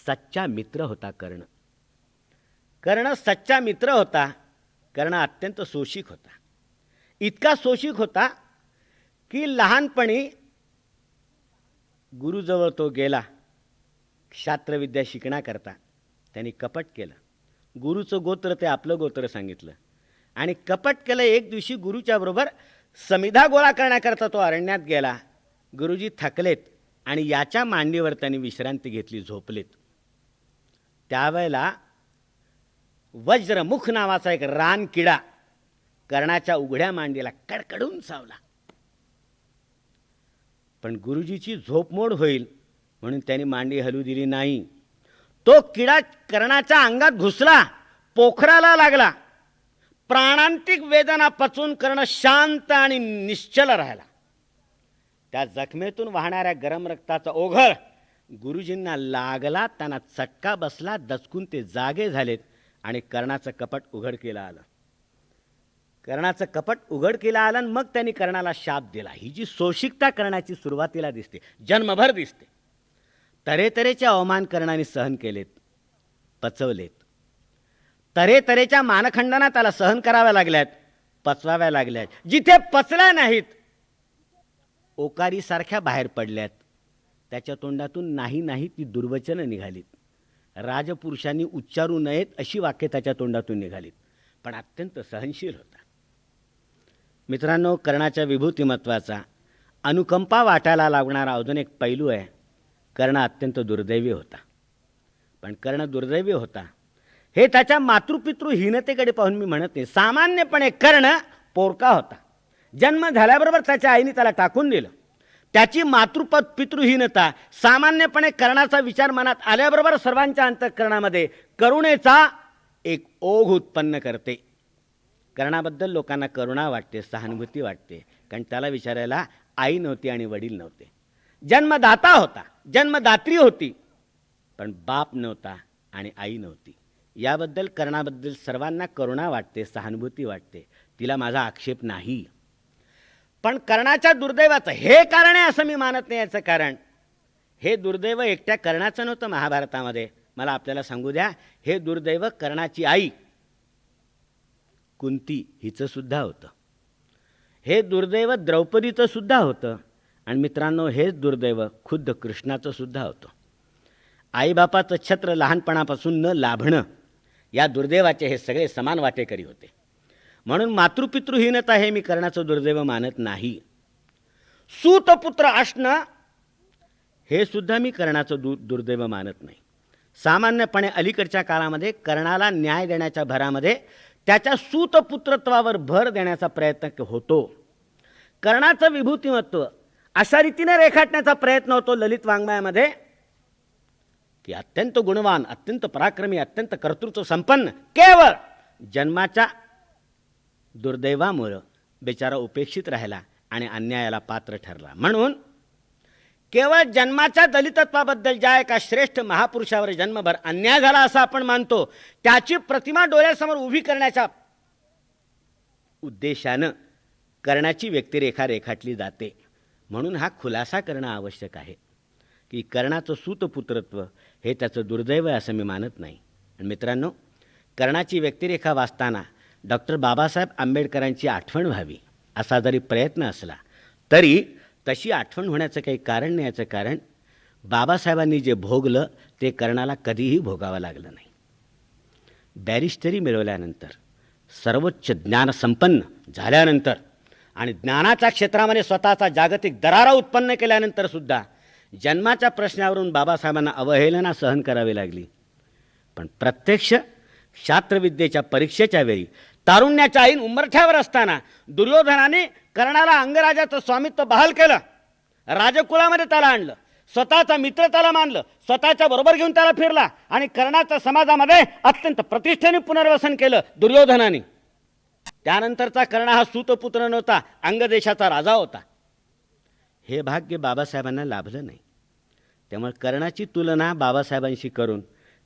सच्चा मित्र होता कर्ण. कर्ण सच्चा मित्र होता. कर्ण अत्यंत सोशिक होता. इतका सोशिक होता की लहानपणी गुरुजवळ तो गेला शास्त्रविद्या शिकण्याकरता. त्यांनी कपट केलं. गुरुचं गोत्र ते आपलं गोत्र सांगितलं आणि कपट केलं. एक दिवशी गुरुच्या बरोबर समिधा गोळा करण्याकरता तो अरण्यात गेला. गुरुजी थकलेत आणि याच्या मांडीवर त्यांनी विश्रांती घेतली, झोपलेत. त्यावेळेला वज्रमुख नावाचा एक रानकिडा कर्णाच्या उघड्या मांडीला कडकडून चावला. पण गुरुजीची झोपमोड होईल म्हणून त्यांनी मांडी हलू दिली नाही. तो किडा कर्णाच्या अंगात घुसला, पोखराला लागला. प्राणांतिक वेदना पचून कर्ण शांत आणि निश्चल राहिला. त्या जखमेतून वाहणाऱ्या गरम रक्ताचा ओघळ गुरुजींना लागला. त्यांना चटका बसला. दचकून ते जागे झालेत आणि कर्णाचं कपट उघडकीला आलं. कर्णाचं कपट उघडकीला आलं आणि मग त्यांनी कर्णाला शाप दिला. ही जी सोशिकता कर्णाची सुरुवातीला दिसते, जन्मभर दिसते. तऱ्हेतऱ्हेचे अवमान कर्णाने सहन केलेत, पचवलेत. तऱ्हेतऱ्हेच्या मानखंडना त्याला सहन कराव्या लागल्यात, पचवाव्या लागल्यात. जिथे पचल्या नाहीत ओकारीसारख्या बाहेर पडल्यात. त्याच्या तोंडातून नाही नाही ती दुर्वचनं निघालीत. राजपुरुषांनी उच्चारू नयेत अशी वाक्ये त्याच्या तोंडातून निघालीत. पण अत्यंत सहनशील होता. मित्रांनो, कर्णाच्या विभूतिमत्वाचा अनुकंपा वाटायला लागणारा अजून एक पैलू आहे. कर्ण अत्यंत दुर्दैवी होता. पण कर्ण दुर्दैवी होता हे त्याच्या मातृपितृहीनतेकडे पाहून मी म्हणत नाही. सामान्यपणे कर्ण पोरका होता. जन्म झाल्याबरोबर त्याच्या आईने त्याला टाकून दिलं. त्याची पितृहीनता सामान्यपणे कर्णाचा विचार मनात आल्याबरोबर सर्वांच्या अंतःकरणामध्ये करुणेचा एक ओघ उत्पन्न करते. कर्णाबद्दल लोकांना करुणा वाटते, सहानुभूती वाटते, कारण त्याला विचारायला आई नव्हती आणि वडील नव्हते. जन्मदाता होता, जन्मदात्री होती, पण बाप नव्हता आणि आई नव्हती. याबद्दल कर्णाबद्दल सर्वांना करुणा वाटते, सहानुभूती वाटते. तिला माझा आक्षेप नाही. पण कर्णाच्या दुर्दैवाचं हे कारण आहे असं मी मानत नाही. याचं कारण हे दुर्दैव एकट्या कर्णाचं नव्हतं. महाभारतामध्ये मला आपल्याला सांगू द्या, हे दुर्दैव कर्णाची आई कुंती हिचं सुद्धा होतं. हे दुर्दैव द्रौपदीचं सुद्धा होतं. आणि मित्रांनो, हेच दुर्दैव खुद्द कृष्णाचं सुद्धा होतं. आईबापाचं छत्र लहानपणापासून न लाभणं या दुर्दैवाचे हे सगळे समान वाटेकरी होते. म्हणून मातृपितृहीनता हे मी कर्णाचं दुर्दैव मानत नाही. सूतपुत्र असणं हे सुद्धा मी कर्णाचं दुर्दैव मानत नाही. सामान्यपणे अलीकडच्या काळामध्ये कर्णाला न्याय देण्याच्या भरामध्ये त्याच्या सूतपुत्रत्वावर भर देण्याचा प्रयत्न होतो. कर्णाचं विभूतिमत्व अशा रीतीने रेखाटण्याचा प्रयत्न होतो ललित वाङ्मयामध्ये की अत्यंत गुणवान, अत्यंत पराक्रमी, अत्यंत कर्तृत्व संपन्न, केवळ जन्माच्या दुर्दैवामुळे बेचारा उपेक्षित राहिला आणि अन्यायाला पात्र ठरला. म्हणून केवळ जन्माच्या दलितत्वाबद्दल ज्या एका श्रेष्ठ महापुरुषावर जन्मभर अन्याय झाला असं आपण मानतो, त्याची प्रतिमा डोळ्यासमोर उभी करण्याच्या उद्देशानं कर्णाची व्यक्तिरेखा रेखाटली जाते. म्हणून हा खुलासा करणं आवश्यक आहे की कर्णाचं सूतपुत्रत्व हे त्याचं दुर्दैव आहे असं मी मानत नाही. आणि मित्रांनो, कर्णाची व्यक्तिरेखा वाचताना डॉक्टर बाबासाहेब आंबेडकरांची आठवण व्हावी असा जरी प्रयत्न असला तरी तशी आठवण होण्याचं काही कारण नाही. याचं कारण बाबासाहेबांनी जे भोगलं ते कर्णाला कधीही भोगावं लागलं नाही. बॅरिस्टरी मिळवल्यानंतर, सर्वोच्च ज्ञानसंपन्न झाल्यानंतर आणि ज्ञानाच्या क्षेत्रामध्ये स्वतःचा जागतिक दरारा उत्पन्न केल्यानंतर सुद्धा जन्माच्या प्रश्नावरून बाबासाहेबांना अवहेलना सहन करावी लागली. पण प्रत्यक्ष शास्त्रविद्येच्या परीक्षेच्या वेळी तारुण्याच्या ऐन उंबरठ्यावर असताना दुर्योधनाने कर्णाला अंगराजाचं स्वामित्व बहाल केलं, राजकुलामध्ये त्याला आणलं, स्वतःचा मित्र त्याला मानलं, स्वतःच्या बरोबर घेऊन त्याला फिरला आणि कर्णाच्या समाजामध्ये अत्यंत प्रतिष्ठेने पुनर्वसन केलं दुर्योधनाने. त्यानंतरचा कर्ण हा सूतपुत्र नव्हता, अंगदेशाचा राजा होता. हे भाग्य बाबासाहेबांना लाभलं नाही. त्यामुळे कर्णाची तुलना बाबासाहेबांशी करून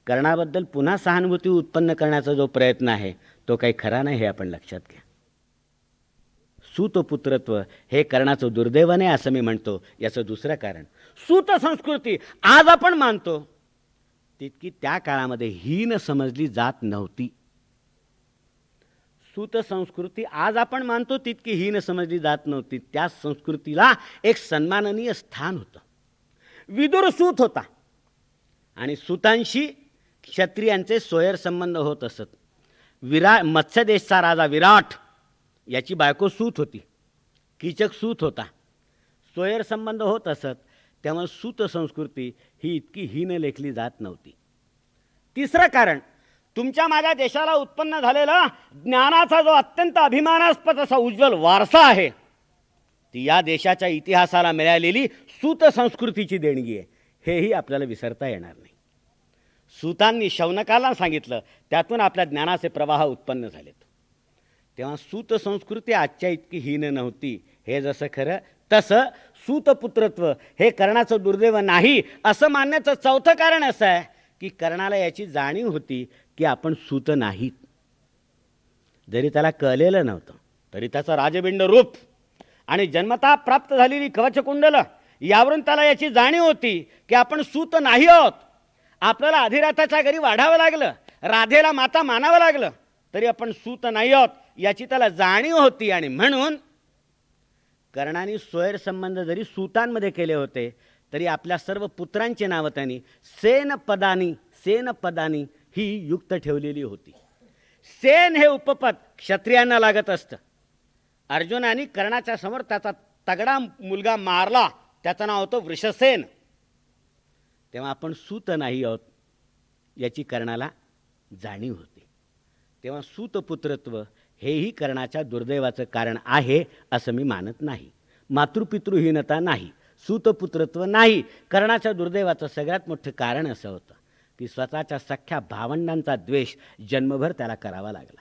कर्णाबद्दल पुन्हा सहानुभूती उत्पन्न करण्याचा जो प्रयत्न आहे तो काही खरा नाही, हे आपण लक्षात घ्या. सूतपुत्रत्व हे कर्णाचं दुर्दैव नाही असं मी म्हणतो. याचं दुसरं कारण, सूत संस्कृती आज आपण मानतो तितकी त्या काळामध्ये हीन समजली जात नव्हती. सूत संस्कृती आज आपण मानतो तितकी हीन समजली जात नव्हती. त्या संस्कृतीला एक सन्माननीय स्थान होतं. विदुर सूत होता आणि सूतांशी क्षत्रियांचे सोयर संबंध होत असत. मत्स्य देशचा राजा विराट याची बायको सूत होती, कीचक सूत होता, सोयर संबंध होत असत. त्यामुळे सूत संस्कृती ही इतकी हीन लेखली जात नव्हती. तिसरं कारण, तुमच्या माझ्या देशाला उत्पन्न झालेला ज्ञानाचा जो अत्यंत अभिमानास्पद असा उज्ज्वल वारसा आहे ती या देशाच्या इतिहासाला मिळालेली सूत संस्कृतीची देणगी आहे, हेही आपल्याला विसरता येणार नाही. सूतांनी शौनकाला सांगितलं, त्यातून आपल्या ज्ञानाचे प्रवाह उत्पन्न झालेत. तेव्हा सूत संस्कृती आजच्या इतकी हीन नव्हती. हे जसं खरं तसं सूतपुत्रत्व हे कर्णाचं दुर्दैव नाही असं मानण्याचं चौथं कारण असं आहे की कर्णाला याची जाणीव होती की आपण सूत नाहीत. जरी त्याला कळलेलं नव्हतं तरी त्याचं राजबिंड रूप आणि जन्मतः प्राप्त झालेली कवचकुंडलं यावरून त्याला याची जाणीव होती की आपण सूत नाही आहोत. आपल्याला अधिराथाच्या घरी वाढावं लागलं, राधेला माता मानावं लागलं, तरी आपण सूत नाही आहोत याची त्याला जाणीव होती. आणि म्हणून कर्णाने सोयर संबंध जरी सूतांमध्ये केले होते तरी आपल्या सर्व पुत्रांची नावं त्यांनी सेनपदानी ही युक्त ठेवलेली होती. सेन हे उपपद क्षत्रियांना लागत असतं. अर्जुनाने कर्णाच्या समोर त्याचा तगडा मुलगा मारला, त्याचं नाव होतं वृषसेन. तेव्हा आपण सूत नाही आहोत याची कर्णाला जाणीव होती. तेव्हा सूतपुत्रत्व हेही कर्णाच्या दुर्दैवाचं कारण आहे असं मी मानत नाही. मातृपितृहीनता नाही, सूतपुत्रत्व नाही. कर्णाच्या दुर्दैवाचं सगळ्यात मोठं कारण असं होतं की स्वतःच्या सख्ख्या भावंडांचा द्वेष जन्मभर त्याला करावा लागला.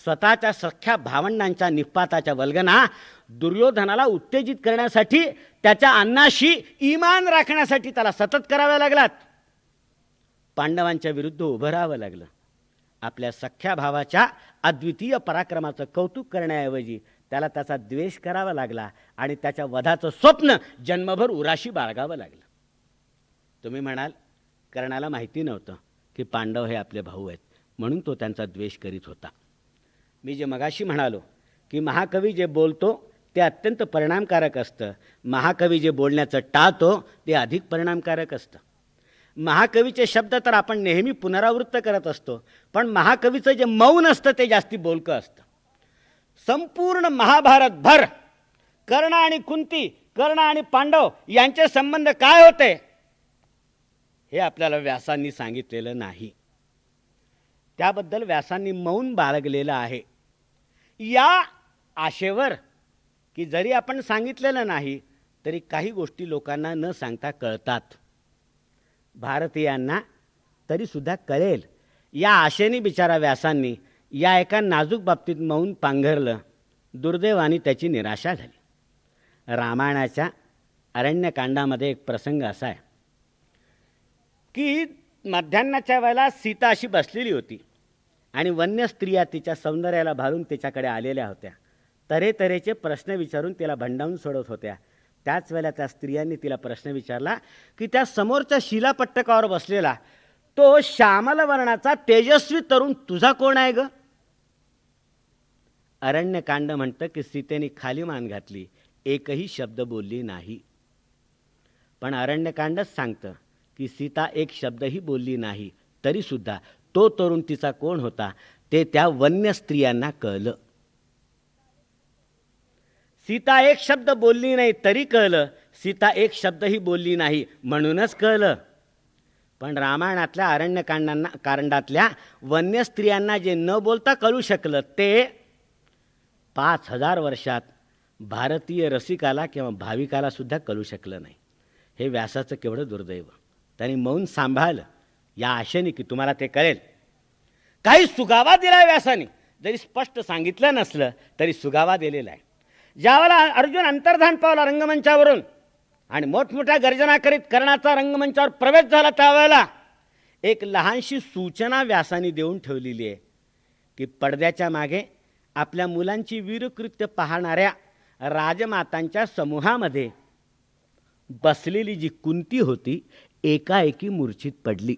स्वतःच्या सख्ख्या भावंडांच्या निपाताच्या वल्गना दुर्योधनाला उत्तेजित करण्यासाठी, त्याच्या अन्नाशी इमान राखण्यासाठी त्याला सतत कराव्या लागलात. पांडवांच्या विरुद्ध उभं राहावं लागलं. आपल्या सख्ख्या भावाच्या अद्वितीय पराक्रमाचं कौतुक करण्याऐवजी त्याला त्याचा द्वेष करावा लागला आणि त्याच्या वधाचं स्वप्न जन्मभर उराशी बाळगावं लागलं. तुम्ही म्हणाल कर्णाला माहिती नव्हतं की पांडव हे आपले भाऊ आहेत म्हणून तो त्यांचा द्वेष करीत होता. मी जे मगाशी म्हणालो की महाकवी जे बोलतो ते अत्यंत परिणामकारक असतं, महाकवी जे बोलण्याचं टाळतो ते अधिक परिणामकारक असतं. महाकवीचे शब्द तर आपण नेहमी पुनरावृत्त करत असतो, पण महाकवीचं जे मौन असतं ते जास्ती बोलकं असतं. संपूर्ण महाभारतभर कर्ण आणि कुंती, कर्ण आणि पांडव यांचे संबंध काय होते हे आपल्याला व्यासांनी सांगितलेलं नाही. त्याबद्दल व्यासांनी मौन बाळगलेलं आहे. या आशेवर की जरी आपण सांगितलेलं नाही तरी काही गोष्टी लोकांना न सांगता कळतात, भारतीयांना तरीसुद्धा कळेल, या आशेने बिचारा व्यासांनी या एका नाजूक बाबतीत मौन पांघरलं. दुर्दैवाने त्याची निराशा झाली. रामायणाच्या अरण्यकांडामध्ये एक प्रसंग असा आहे की मध्यान्हाच्या वेळेला सीता अशी बसलेली होती आणि वन्य स्त्रिया तिच्या सौंदर्याला भारून तिच्याकडे आलेल्या होत्या. तऱ्हेतऱ्हेचे प्रश्न विचारून तिला भंडावून सोडत होत्या. त्याच वेळेला त्या स्त्रियांनी तिला प्रश्न विचारला की त्या समोरच्या शिलापट्टकावर बसलेला तो श्यामल वर्णाचा तेजस्वी तरुण तुझा कोण आहे ग? अरण्यकांड म्हणतं की सीतेने खाली मान घातली, एकही शब्द बोलली नाही. पण अरण्यकांडच सांगतं की सीता एक शब्दही बोलली नाही, तरीसुद्धा तो तरुण तिचा कोण होता ते त्या वन्य स्त्रियांना कळलं. सीता एक शब्द बोलली नाही तरी कळलं, सीता एक शब्दही बोलली नाही म्हणूनच कळलं. पण रामायणातल्या कांडातल्या वन्य स्त्रियांना जे न बोलता कळू शकलं ते 5000 वर्षात भारतीय रसिकाला किंवा भाविकाला सुद्धा कळू शकलं नाही. हे व्यासाचं केवढं दुर्दैव. त्यांनी मौन सांभाळलं या आशेने की तुम्हाला ते कळेल. काही सुगावा दिला व्यासाने, जरी स्पष्ट सांगितलं नसलं तरी सुगावा दिलेला आहे. ज्यावेळेला अर्जुन अंतर्धान पावला रंगमंचावरून आणि मोठमोठ्या गर्जना करीत कर्णाचा रंगमंचावर प्रवेश झाला, त्यावेळेला एक लहानशी सूचना व्यासाने देऊन ठेवलेली आहे की पडद्याच्या मागे आपल्या मुलांची वीरकृत्य पाहणाऱ्या राजमातांच्या समूहामध्ये बसलेली जी कुंती होती एकाएकी मूर्छित पडली.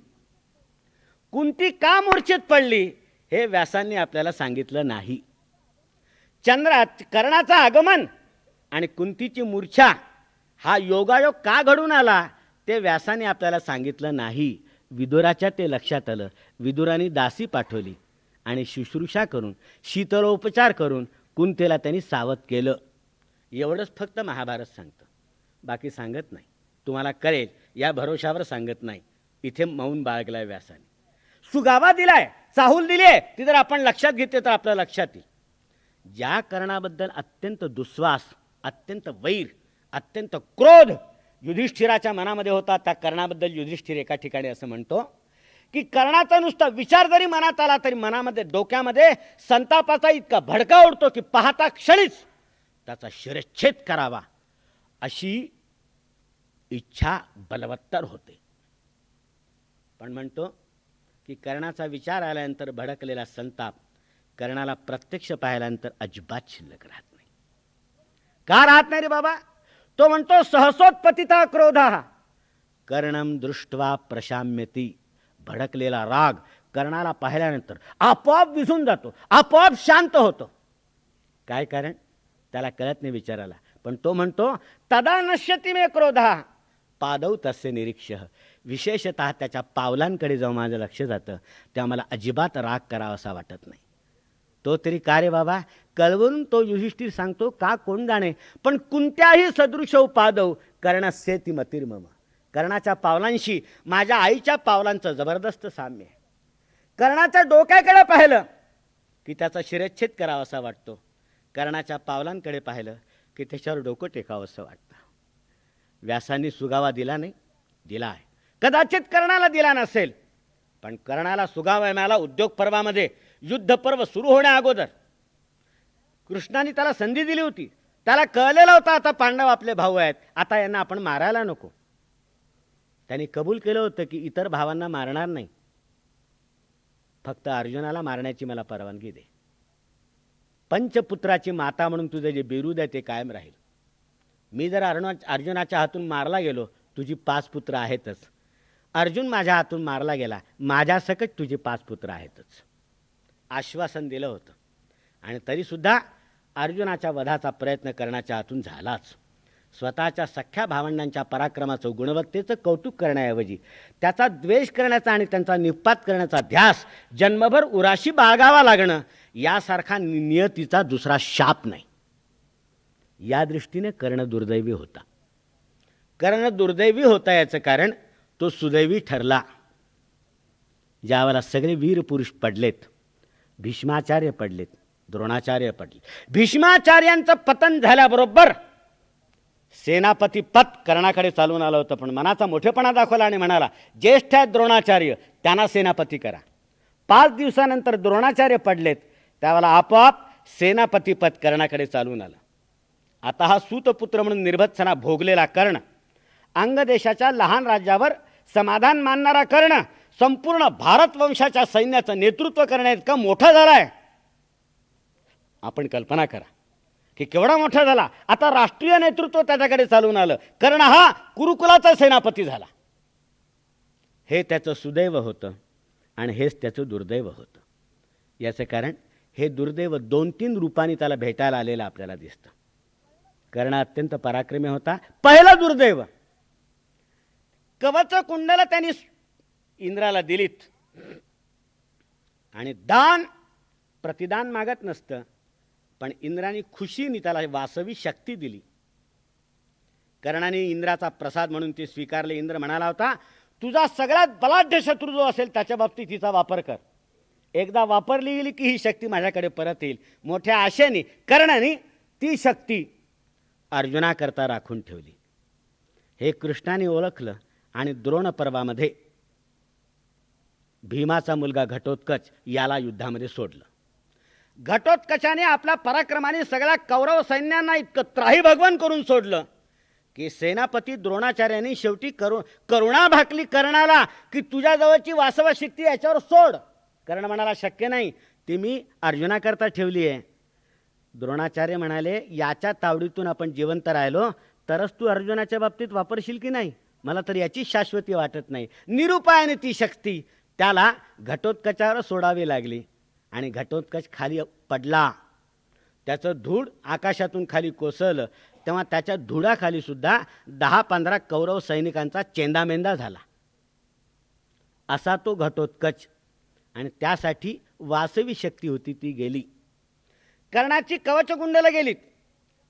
कुंती का मूर्छित पडली हे व्यासांनी आपल्याला सांगितलं नाही. कर्णाचं आगमन आणि कुंतीची मूर्छा हा योगायोग का घडून आला ते व्यासाने आपल्याला सांगितलं नाही. विदुराच्या ते लक्षात आलं. विदुराने दासी पाठवली आणि शुश्रूषा करून शीतलोपचार करून कुंतीला त्यांनी सावध केलं. एवढंच फक्त महाभारत सांगतं, बाकी सांगत नाही. तुम्हाला कळेल या भरोशावर सांगत नाही. इथे मौन बाळगलाय व्यासाने. सुगावा दिलाय, चाहूल दिली आहे, ती जर आपण लक्षात घेतली तर आपल्या लक्षात येईल. ज्या कर्णाबद्दल अत्यंत दुस्वास, अत्यंत वैर, अत्यंत क्रोध युधिष्ठिराच्या मनामध्ये होता, त्या कर्णाबद्दल युधिष्ठिर एका ठिकाणी असं म्हणतो की कर्णाचा नुसता विचार जरी मनात आला तरी मनामध्ये डोक्यामध्ये संतापाचा इतका भडका उडतो की पाहता क्षणीच त्याचा शिरच्छेद करावा अशी इच्छा बलवत्तर होते. पण म्हणतो की कर्णाचा विचार आल्यानंतर भडकलेला संताप कर्णाला प्रत्यक्ष पाहिल्यानंतर अजिबात शिल्लक राहत नाही. का राहत नाही रे बाबा? तो म्हणतो सहसोत्पतिता क्रोधा कर्णम दृष्ट्वा प्रशाम्यती. भडकलेला राग कर्णाला पाहिल्यानंतर आपोआप विझून जातो, आपोआप शांत होतो. काय कारण त्याला कळत नाही विचाराला. पण तो म्हणतो तदा नश्यती मे क्रोधा पादौ तस्य निरीक्ष. विशेषतः त्याच्या पावलांकडे जेव्हा माझं लक्ष जातं तेव्हा मला अजिबात राग करावासा वाटत नाही. तो तरी का रे बाबा? कळवून तो युधिष्ठिर सांगतो का कोण जाणे, पण कोणत्याही सदृशौ पादौ कर्णस्येति मतिर्मम. कर्णाच्या पावलांशी माझ्या आईच्या पावलांचं जबरदस्त साम्य आहे. कर्णाच्या डोक्याकडे पाहिलं की त्याचा शिरच्छेद करावासा वाटतो. कर्णाच्या पावलांकडे पाहिलं की त्याच्यावर डोकं टेकावंसं वाटतं. व्यासांनी सुगावा दिला नाही? दिला आहे. कदाचित कर्णाला दिला नसेल, पण कर्णाला सुगावा मिळाला उद्योग पर्वामध्ये. युद्ध पर्व सुरू होण्या अगोदर कृष्णाने त्याला संधी दिली होती. त्याला कळलेलं होतं आता पांडव आपले भाऊ आहेत, आता यांना आपण मारायला नको. त्यांनी कबूल केलं होतं की इतर भावांना मारणार नाही, फक्त अर्जुनाला मारण्याची मला परवानगी दे. पंचपुत्राची माता म्हणून तुझे जे बिरुद आहे ते कायम राहील. मी जर अर्जुनाच्या हातून मारला गेलो, तुझी 5 पुत्र आहेतच. अर्जुन माझ्या हातून मारला गेला, माझ्यासकट तुझे 5 पुत्र आहेतच. आश्वासन दिलं होतं. आणि तरीसुद्धा अर्जुनाच्या वधाचा प्रयत्न कर्णाच्या हातून झालाच. स्वतःच्या सख्या भावंडांच्या पराक्रमाचं गुणवत्तेचं कौतुक करण्याऐवजी त्याचा द्वेष करण्याचा आणि त्यांचा निपात करण्याचा ध्यास जन्मभर उराशी बाळगावा लागणं यासारखा नियतीचा दुसरा शाप नाही. या दृष्टीने कर्ण दुर्दैवी होता. कर्ण दुर्दैवी होता याचं कारण तो सुदैवी ठरला. ज्यावेळेला सगळे वीर पुरुष पडलेत, भीष्माचार्य पडलेत, द्रोणाचार्य पडले. भीष्माचार्यांचं पतन झाल्याबरोबर सेनापती पद कर्णाकडे चालून आलं होतं, पण मनाचा मोठेपणा दाखवला आणि म्हणाला ज्येष्ठ आहेत द्रोणाचार्य, त्यांना सेनापती करा. 5 दिवसानंतर द्रोणाचार्य पडलेत, त्यावेळेला आपोआप सेनापती पद कर्णाकडे चालून आलं. आता हा सूतपुत्र म्हणून निर्भत्सना भोगलेला कर्ण, अंग देशाच्या लहान राज्यावर समाधान मानणारा कर्ण, संपूर्ण भारत वंशाच्या सैन्याचं नेतृत्व करण्याइतका मोठा झालाय. आपण कल्पना करा की केवढा मोठा झाला. आता राष्ट्रीय नेतृत्व त्याच्याकडे चालून आलं. कर्ण हा कुरुकुलाचा सेनापती झाला. हे त्याचं सुदैव होतं आणि हेच त्याचं दुर्दैव होतं. याचं कारण हे दुर्दैव 2-3 रूपांनी त्याला भेटायला आलेलं आपल्याला दिसतं. कर्ण अत्यंत पराक्रमी होता. पहिलं दुर्दैव, कवच कुंडल त्यांनी इंद्राला दिलीत आणि दान प्रतिदान मागत नसतं, पण इंद्राने खुशीने त्याला वासवी शक्ती दिली. कर्णाने इंद्राचा प्रसाद म्हणून ते स्वीकारले. इंद्र म्हणाला होता तुझा सगळ्यात बलाढ्य शत्रू जो असेल त्याच्या बाबतीत तिचा वापर कर. एकदा वापरली गेली की ही शक्ती माझ्याकडे परत येईल. मोठ्या आशेने कर्णाने ती शक्ती अर्जुनाकरता राखून ठेवली. हे कृष्णाने ओळखलं आणि द्रोण पर्वामध्ये भीमाचा मुलगा घटोत्कच याला युद्धामध्ये सोडलं. घटोत्कचाने आपल्या पराक्रमाने सगळ्या कौरव सैन्यांना इतकं त्राहीभगवान करून सोडलं की सेनापती द्रोणाचार्यांनी शेवटी करुणा भाकली कर्णाला की तुझ्याजवळची वासव शक्ती याच्यावर सोड. कर्ण म्हणाला शक्य नाही, ती मी अर्जुनाकरता ठेवली आहे. द्रोणाचार्य म्हणाले याच्या तावडीतून आपण जिवंत राहिलो तरच तू अर्जुनाच्या बाबतीत वापरशील की नाही, मला तर याची शाश्वती वाटत नाही. निरुपायाने ती शक्ती त्याला घटोत्कचावर सोडावी लागली आणि घटोत्कच खाली पडला. त्याचं धूळ आकाशातून खाली कोसळलं तेव्हा त्याच्या धुळाखाली सुद्धा 10-15 कौरव सैनिकांचा चेंदामेंदा झाला. असा तो घटोत्कच. आणि त्यासाठी वासवी शक्ती होती ती गेली. कर्णाची कवचकुंडलं गेलीत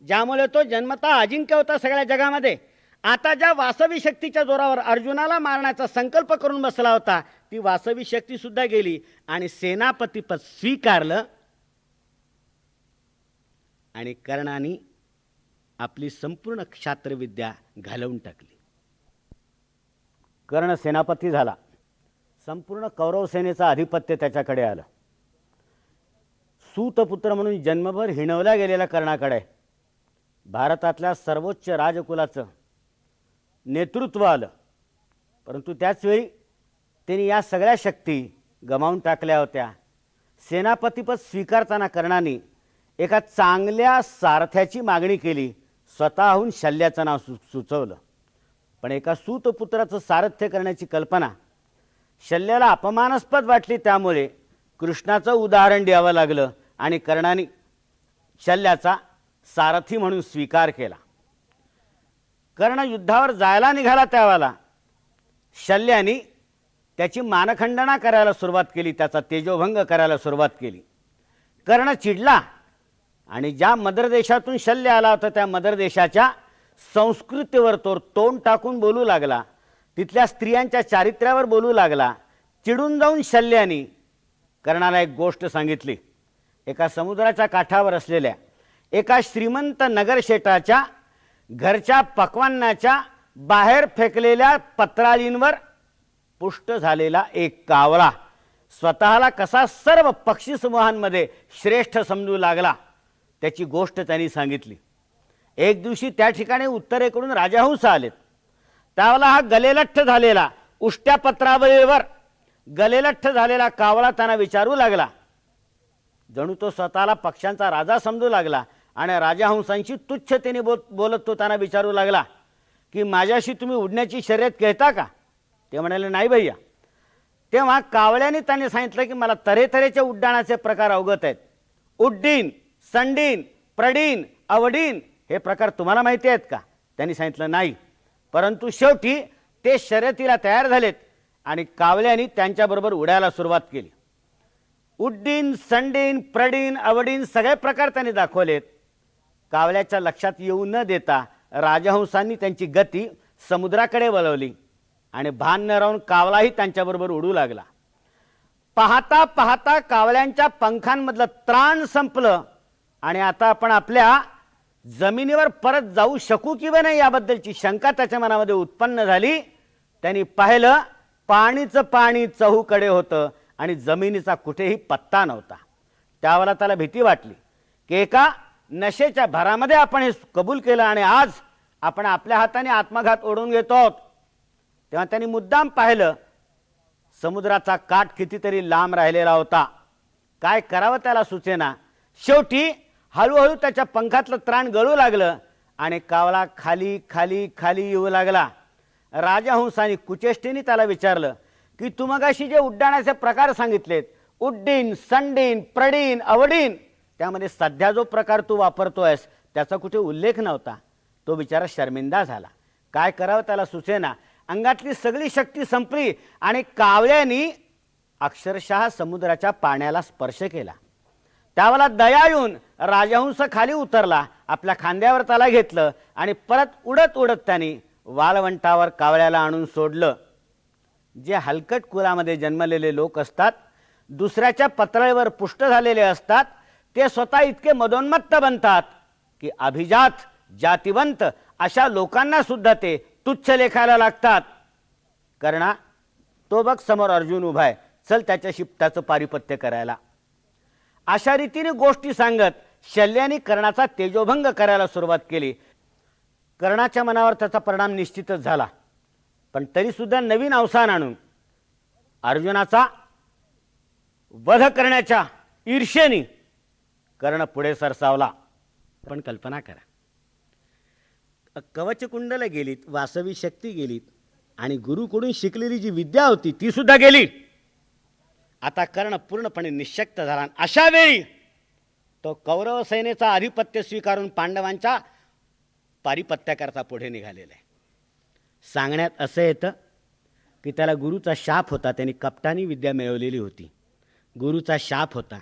ज्यामुळे तो जन्मतः अजिंक्य होता सगळ्या जगामध्ये. आता ज्या वासवी शक्तीच्या जोरावर अर्जुनाला मारण्याचा संकल्प करून बसला होता ती वासवी शक्ती सुद्धा गेली आणि सेनापतीपद स्वीकारलं. आणि कर्णाने आपली संपूर्ण क्षात्रविद्या घालवून टाकली. कर्ण सेनापती झाला. संपूर्ण कौरव सेनेचा अधिपत्य त्याच्याकडे आलं. सूतपुत्र म्हणून जन्मभर हिणवल्या गेलेल्या कर्णाकडे भारतातल्या सर्वोच्च राजकुलाचं नेतृत्व आलं. परंतु त्याचवेळी त्यांनी या सगळ्या शक्ती गमावून टाकल्या होत्या. सेनापतीपद स्वीकारताना कर्णाने एका चांगल्या सारथ्याची मागणी केली. स्वतःहून शल्याचं नाव सुचवलं. पण एका सूतपुत्राचं सारथ्य करण्याची कल्पना शल्याला अपमानास्पद वाटली. त्यामुळे कृष्णाचं उदाहरण द्यावं लागलं आणि कर्णाने शल्याचा सारथी म्हणून स्वीकार केला. कर्ण युद्धावर जायला निघाला त्यावेळेला शल्याने त्याची मानखंडना करायला सुरुवात केली, त्याचा तेजोभंग करायला सुरुवात केली. कर्ण चिडला आणि ज्या मदर देशातून शल्य आला होता त्या मदर देशाच्या संस्कृतीवर तो तोंड टाकून बोलू लागला. तिथल्या स्त्रियांच्या चारित्र्यावर बोलू लागला. चिडून जाऊन शल्याने कर्णाला एक गोष्ट सांगितली. एका समुद्राच्या काठावर असलेल्या एका श्रीमंत नगरशेठाच्या घरच्या पक्वान्नाच्या बाहेर फेकलेल्या पत्राळींवर पुष्ट झालेला एक कावळा स्वतःला कसा सर्व पक्षी समूहांमध्ये श्रेष्ठ समजू लागला त्याची गोष्ट त्यांनी सांगितली. एक दिवशी त्या ठिकाणी उत्तरेकडून राजहंस आलेत. त्यावेळेला हा गलेलठ्ठ झालेला उष्ट्या पत्रावळीवर गलेलठ्ठ झालेला कावळा त्यांना विचारू लागला. जणू तो स्वतःला पक्ष्यांचा राजा समजू लागला आणि राजहंसांशी तुच्छतेने बोलत तो त्यांना विचारू लागला की माझ्याशी तुम्ही उडण्याची शर्यत खेळता का? ते म्हणाले नाही भैया. तेव्हा कावळ्याने त्यांनी सांगितलं की मला तऱ्हेतऱ्हेचे उड्डाणाचे प्रकार अवगत आहेत. उड्डीन, संडीन, प्रडीन, अवडीन हे प्रकार तुम्हाला माहिती आहेत का? त्यांनी सांगितलं नाही. परंतु शेवटी ते शर्यतीला तयार झालेत आणि कावळ्यांनी त्यांच्याबरोबर उडायला सुरुवात केली. उड्डीन, संडीन, प्रडीन, अवडीन सगळे प्रकार त्यांनी दाखवलेत. कावळ्याच्या लक्षात येऊ न देता राजहंसांनी त्यांची गती समुद्राकडे वळवली आणि भान न राहून कावळाही त्यांच्याबरोबर उडू लागला. पाहता पाहता कावळ्यांच्या पंखांमधलं त्राण संपलं आणि आता आपण आपल्या जमिनीवर परत जाऊ शकू किंवा नाही याबद्दलची शंका त्याच्या मनामध्ये उत्पन्न झाली. त्यांनी पाहिलं पाणीचं पाणी चहूकडे होतं आणि जमिनीचा कुठेही पत्ता नव्हता. त्यावेळेला त्याला भीती वाटली की एका नशेच्या भरामध्ये आपण हे कबूल केलं आणि आज आपण आपल्या हाताने आत्मघात ओढून घेतो आहोत. तेव्हा त्यांनी मुद्दाम पाहिलं समुद्राचा काठ कितीतरी लांब राहिलेला होता. काय करावं त्याला सुचेना. शेवटी हळूहळू त्याच्या पंखातलं त्राण गळू लागलं आणि कावळा खाली खाली खाली येऊ लागला. राजहंसाने कुचेष्टेने त्याला विचारलं की तू मगाशी जे उड्डाणाचे प्रकार सांगितलेत उड्डीन, संडीन, प्रडीन, अवडीन त्यामध्ये सध्या जो प्रकार तू वापरतोयस त्याचा कुठे उल्लेख नव्हता. तो बिचारा शर्मिंदा झाला. काय करावं त्याला सुचेना. अंगातली सगळी शक्ती संपली आणि कावळ्यानी अक्षरशः समुद्राच्या पाण्याला स्पर्श केला. त्यावेळेला दया येऊन राजहंस खाली उतरला, आपल्या खांद्यावर त्याला घेतलं आणि परत उडत उडत त्यांनी वाळवंटावर कावळ्याला आणून सोडलं. जे हलकट कुलामध्ये जन्मलेले लोक असतात, दुसऱ्याच्या पत्रावर पुष्ट झालेले असतात, ते स्वतः इतके मदोन्मत्त बनतात की अभिजात जातिवंत अशा लोकांना सुद्धा ते तुच्छ लेखायला लागतात. कर्णा, तो बघ समोर अर्जुन उभा आहे, चल त्याच्याशी त्याचं पारिपत्य करायला. अशा रीतीने गोष्टी सांगत शल्याने कर्णाचा तेजोभंग करायला सुरुवात केली. कर्णाच्या मनावर त्याचा परिणाम निश्चितच झाला, पण तरी सुद्धा नवीन अवसान आणून अर्जुनाचा वध करण्याच्या ईर्ष्येने कर्ण पुढे सरसावला. पण कल्पना करा, कवचकुंडल गेलीत, वासवी शक्ती गेलीत आणि गुरुकडून शिकलेली जी विद्या होती ती सुद्धा गेली. आता कर्ण पूर्णपणे निःशक्त झाला. अशा वेळी तो कौरव सेनेचा आधिपत्य स्वीकारून पांडवांच्या पारिपत्याकरता पुढे निघालेला आहे. सांगण्यात असं येतं की त्याला गुरुचा शाप होता, त्यांनी कप्तानी विद्या मिळवलेली होती, गुरुचा शाप होता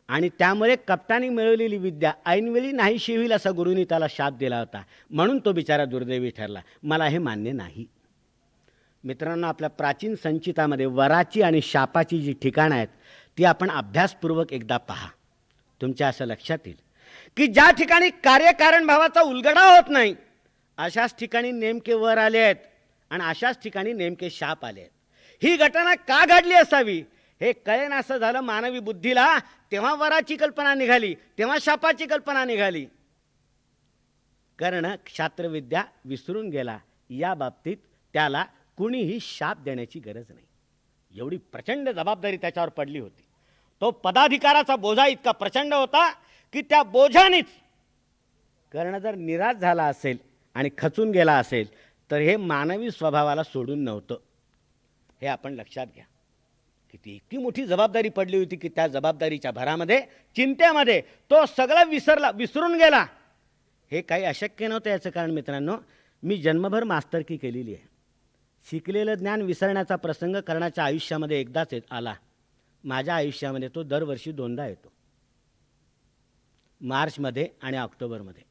आणि त्यामुळे कप्तानी मिळवलेली विद्या ऐनवेळी नाहीशी होईल असा गुरुनी त्याला शाप दिला होता, म्हणून तो बिचारा दुर्दैवी ठरला. मला हे मान्य नाही. मित्रांनो, आपल्या प्राचीन संचितामध्ये वराची आणि शापाची जी ठिकाणं आहेत ती आपण अभ्यासपूर्वक एकदा पहा. तुमच्या असं लक्षात येईल की ज्या ठिकाणी कार्यकारण भावाचा उलगडा होत नाही अशाच ठिकाणी नेमके वर आले आहेत आणि अशाच ठिकाणी नेमके शाप आले आहेत. ही घटना का घडली असावी हे कळेन असं झालं मानवी बुद्धीला. तेव्हा वराची कल्पना निघाली, तेव्हा शापाची कल्पना निघाली. कर्ण क्षात्रविद्या विसरून गेला. या बाबतीत त्याला कुणीही शाप देण्याची गरज नाही. एवढी प्रचंड जबाबदारी त्याच्यावर पडली होती. तो पदाधिकाराचा बोजा इतका प्रचंड होता की त्या बोझानेच कर्ण जर निराश झाला असेल आणि खचून गेला असेल तर हे मानवी स्वभावाला सोडून नव्हतं. हे आपण लक्षात घ्या. किती इतकी मोठी जबाबदारी पडली होती की त्या जबाबदारीच्या भरामध्ये, चिंतेमध्ये तो सगळं विसरून गेला. हे काही अशक्य नव्हतं. याचं कारण मित्रांनो, मी जन्मभर मास्तरकी केलेली आहे. शिकलेलं ज्ञान विसरण्याचा प्रसंग कर्णाच्या आयुष्यामध्ये एकदाच आला. माझ्या आयुष्यामध्ये तो दरवर्षी 2दा येतो, मार्चमध्ये आणि ऑक्टोबरमध्ये.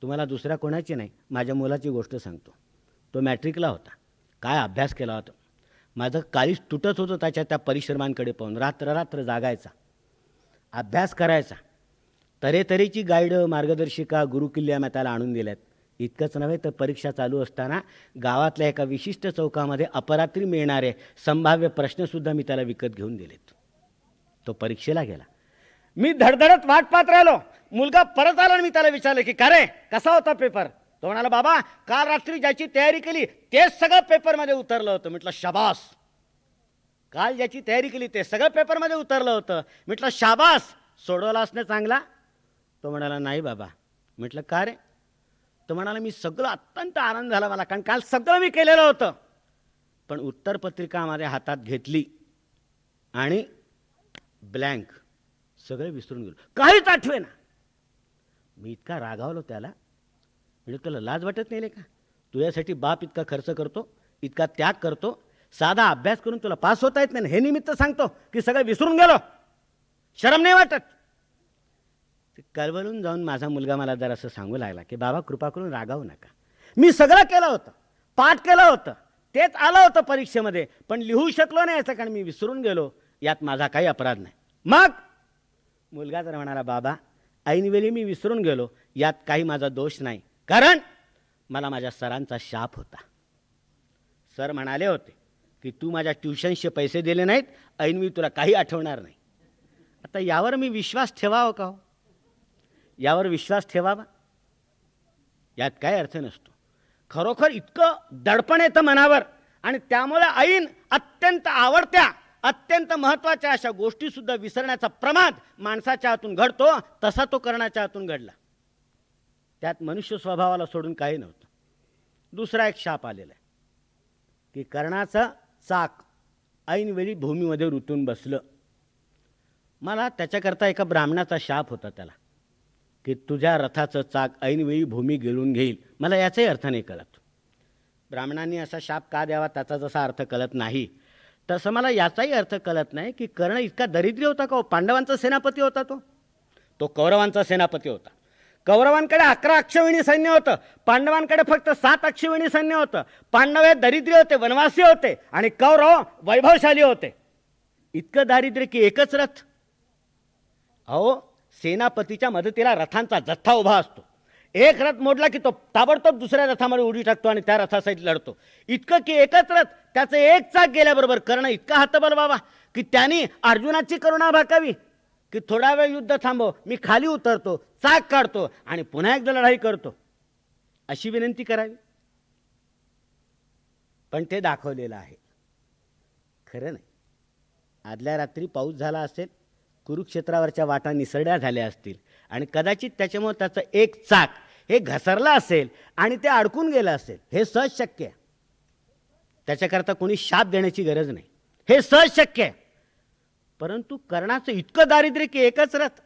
तुम्हाला दुसऱ्या कोणाची नाही, माझ्या मुलाची गोष्ट सांगतो. तो मॅट्रिकला होता. काय अभ्यास केला होता. माझं काळीच तुटत होतं त्या परिश्रमांकडे पाहून. रात्र जागायचा, अभ्यास करायचा. तऱ्हेतऱ्हेची गाईड, मार्गदर्शिका, गुरुकिल्ल्या मी त्याला आणून दिल्यात. इतकंच नव्हे तर परीक्षा चालू असताना गावातल्या एका विशिष्ट चौकामध्ये अपरात्री मिळणारे संभाव्य प्रश्नसुद्धा मी त्याला विकत घेऊन दिलेत. तो परीक्षेला गेला. मी धडधडत वाट पाहत राहिलो. मुलगा परत आला आणि मी त्याला विचारलं की का रे, कसा होता पेपर. तो म्हणाला, बाबा काल रात्री ज्याची तयारी केली तेच सगळं पेपरमध्ये उतरलं होतं. म्हटलं शाबास. काल ज्याची तयारी केली ते सगळं पेपरमध्ये उतरलं होतं. म्हटलं शाबास, सोडवला असणं चांगला. तो म्हणाला, नाही बाबा. म्हटलं का रे. तो म्हणाला, मी सगळं अत्यंत आनंद झाला मला, कारण काल सगळं मी केलेलं होतं, पण उत्तरपत्रिका माझ्या हातात घेतली आणि ब्लँक, सगळं विसरून गेलो, काहीच आठवेना. मी इतका रागावलो त्याला. म्हणजे तुला लाज वाटत नाही का. तुझ्यासाठी बाप इतका खर्च करतो, इतका त्याग करतो, साधा अभ्यास करून तुला पास होता येत नाही, हे निमित्त सांगतो की सगळं विसरून गेलो, शरम नाही वाटत. कळवळून जाऊन माझा मुलगा मला जरा असं सांगू लागला की बाबा कृपा करून रागावू नका, मी सगळं केलं होतं, पाठ केलं होतं, तेच आलं होतं परीक्षेमध्ये, पण लिहू शकलो नाही याचं कारण मी विसरून गेलो, यात माझा काही अपराध नाही. मग मुलगा जर म्हणाला, बाबा ऐनवेळी मी विसरून गेलो, यात काही माझा दोष नाही, कारण मला माझ्या सरांचा शाप होता. सर म्हणाले होते की तू माझ्या ट्युशनचे पैसे दिले नाहीत, ऐनवेळी तुला काही आठवणार नाही. आता यावर मी विश्वास ठेवावा का हो? यावर विश्वास ठेवावा? यात काय अर्थ नसतो. खरोखर इतकं दडपण येतं मनावर, आणि त्यामुळे ऐन अत्यंत आवडत्या, अत्यंत महत्त्वाच्या अशा गोष्टीसुद्धा विसरण्याचा प्रमाद माणसाच्या हातून घडतो. तसा तो कर्णाच्या हातून घडला. त्यात मनुष्य स्वभावाला सोडून काही नव्हतं. दुसरा एक शाप आलेला आहे की कर्णाचं चाक ऐनवेळी भूमीमध्ये रुतून बसलं. मला त्याच्याकरता एका ब्राह्मणाचा शाप होता त्याला की तुझ्या रथाचं चाक ऐनवेळी भूमी गिळून घेईल. मला याचाही अर्थ नाही कळत. ब्राह्मणांनी असा शाप का द्यावा त्याचा जसा अर्थ कळत नाही, तसं मला याचाही अर्थ कळत नाही की कर्ण इतका दरिद्री होता का हो? पांडवांचा सेनापती होता तो कौरवांचा सेनापती होता. कौरवांकडे 11 अक्षौहिणी सैन्य होतं, पांडवांकडे फक्त 7 अक्षौहिणी सैन्य होतं. पांडव हे दरिद्री होते, वनवासी होते, आणि कौरव वैभवशाली होते. इतकं दारिद्र्य की एकच रथ. अहो, सेनापतीच्या मदतीला रथांचा जथ्था उभा असतो. एक रथ मोडला की तो ताबडतोब दुसऱ्या रथामध्ये उडी टाकतो आणि त्या रथासाठी लढतो. इतकं की एकच रथ, त्याचं एक चाक गेल्याबरोबर कर्ण इतका हतबल बाबा की त्यांनी अर्जुनाची करुणा भाकावी की थोडा वेळ युद्ध थांबव, मी खाली उतरतो, चाक काढतो आणि पुन्हा एकदा लढाई करतो, अशी विनंती करावी. पण ते दाखवलेलं आहे, खरं नाही. आदल्या रात्री पाऊस झाला असेल, कुरुक्षेत्रावरच्या वाटा निसरड्या झाल्या असतील आणि कदाचित त्याच्यामुळे त्याचं एक चाक हे घसरलं असेल आणि ते अडकून गेलं असेल. हे सहज शक्य आहे. त्याच्याकरता कोणी शाप देण्याची गरज नाही, हे सहज शक्य आहे. परंतु कर्णाचं इतकं दारिद्र्य की एकच रथ.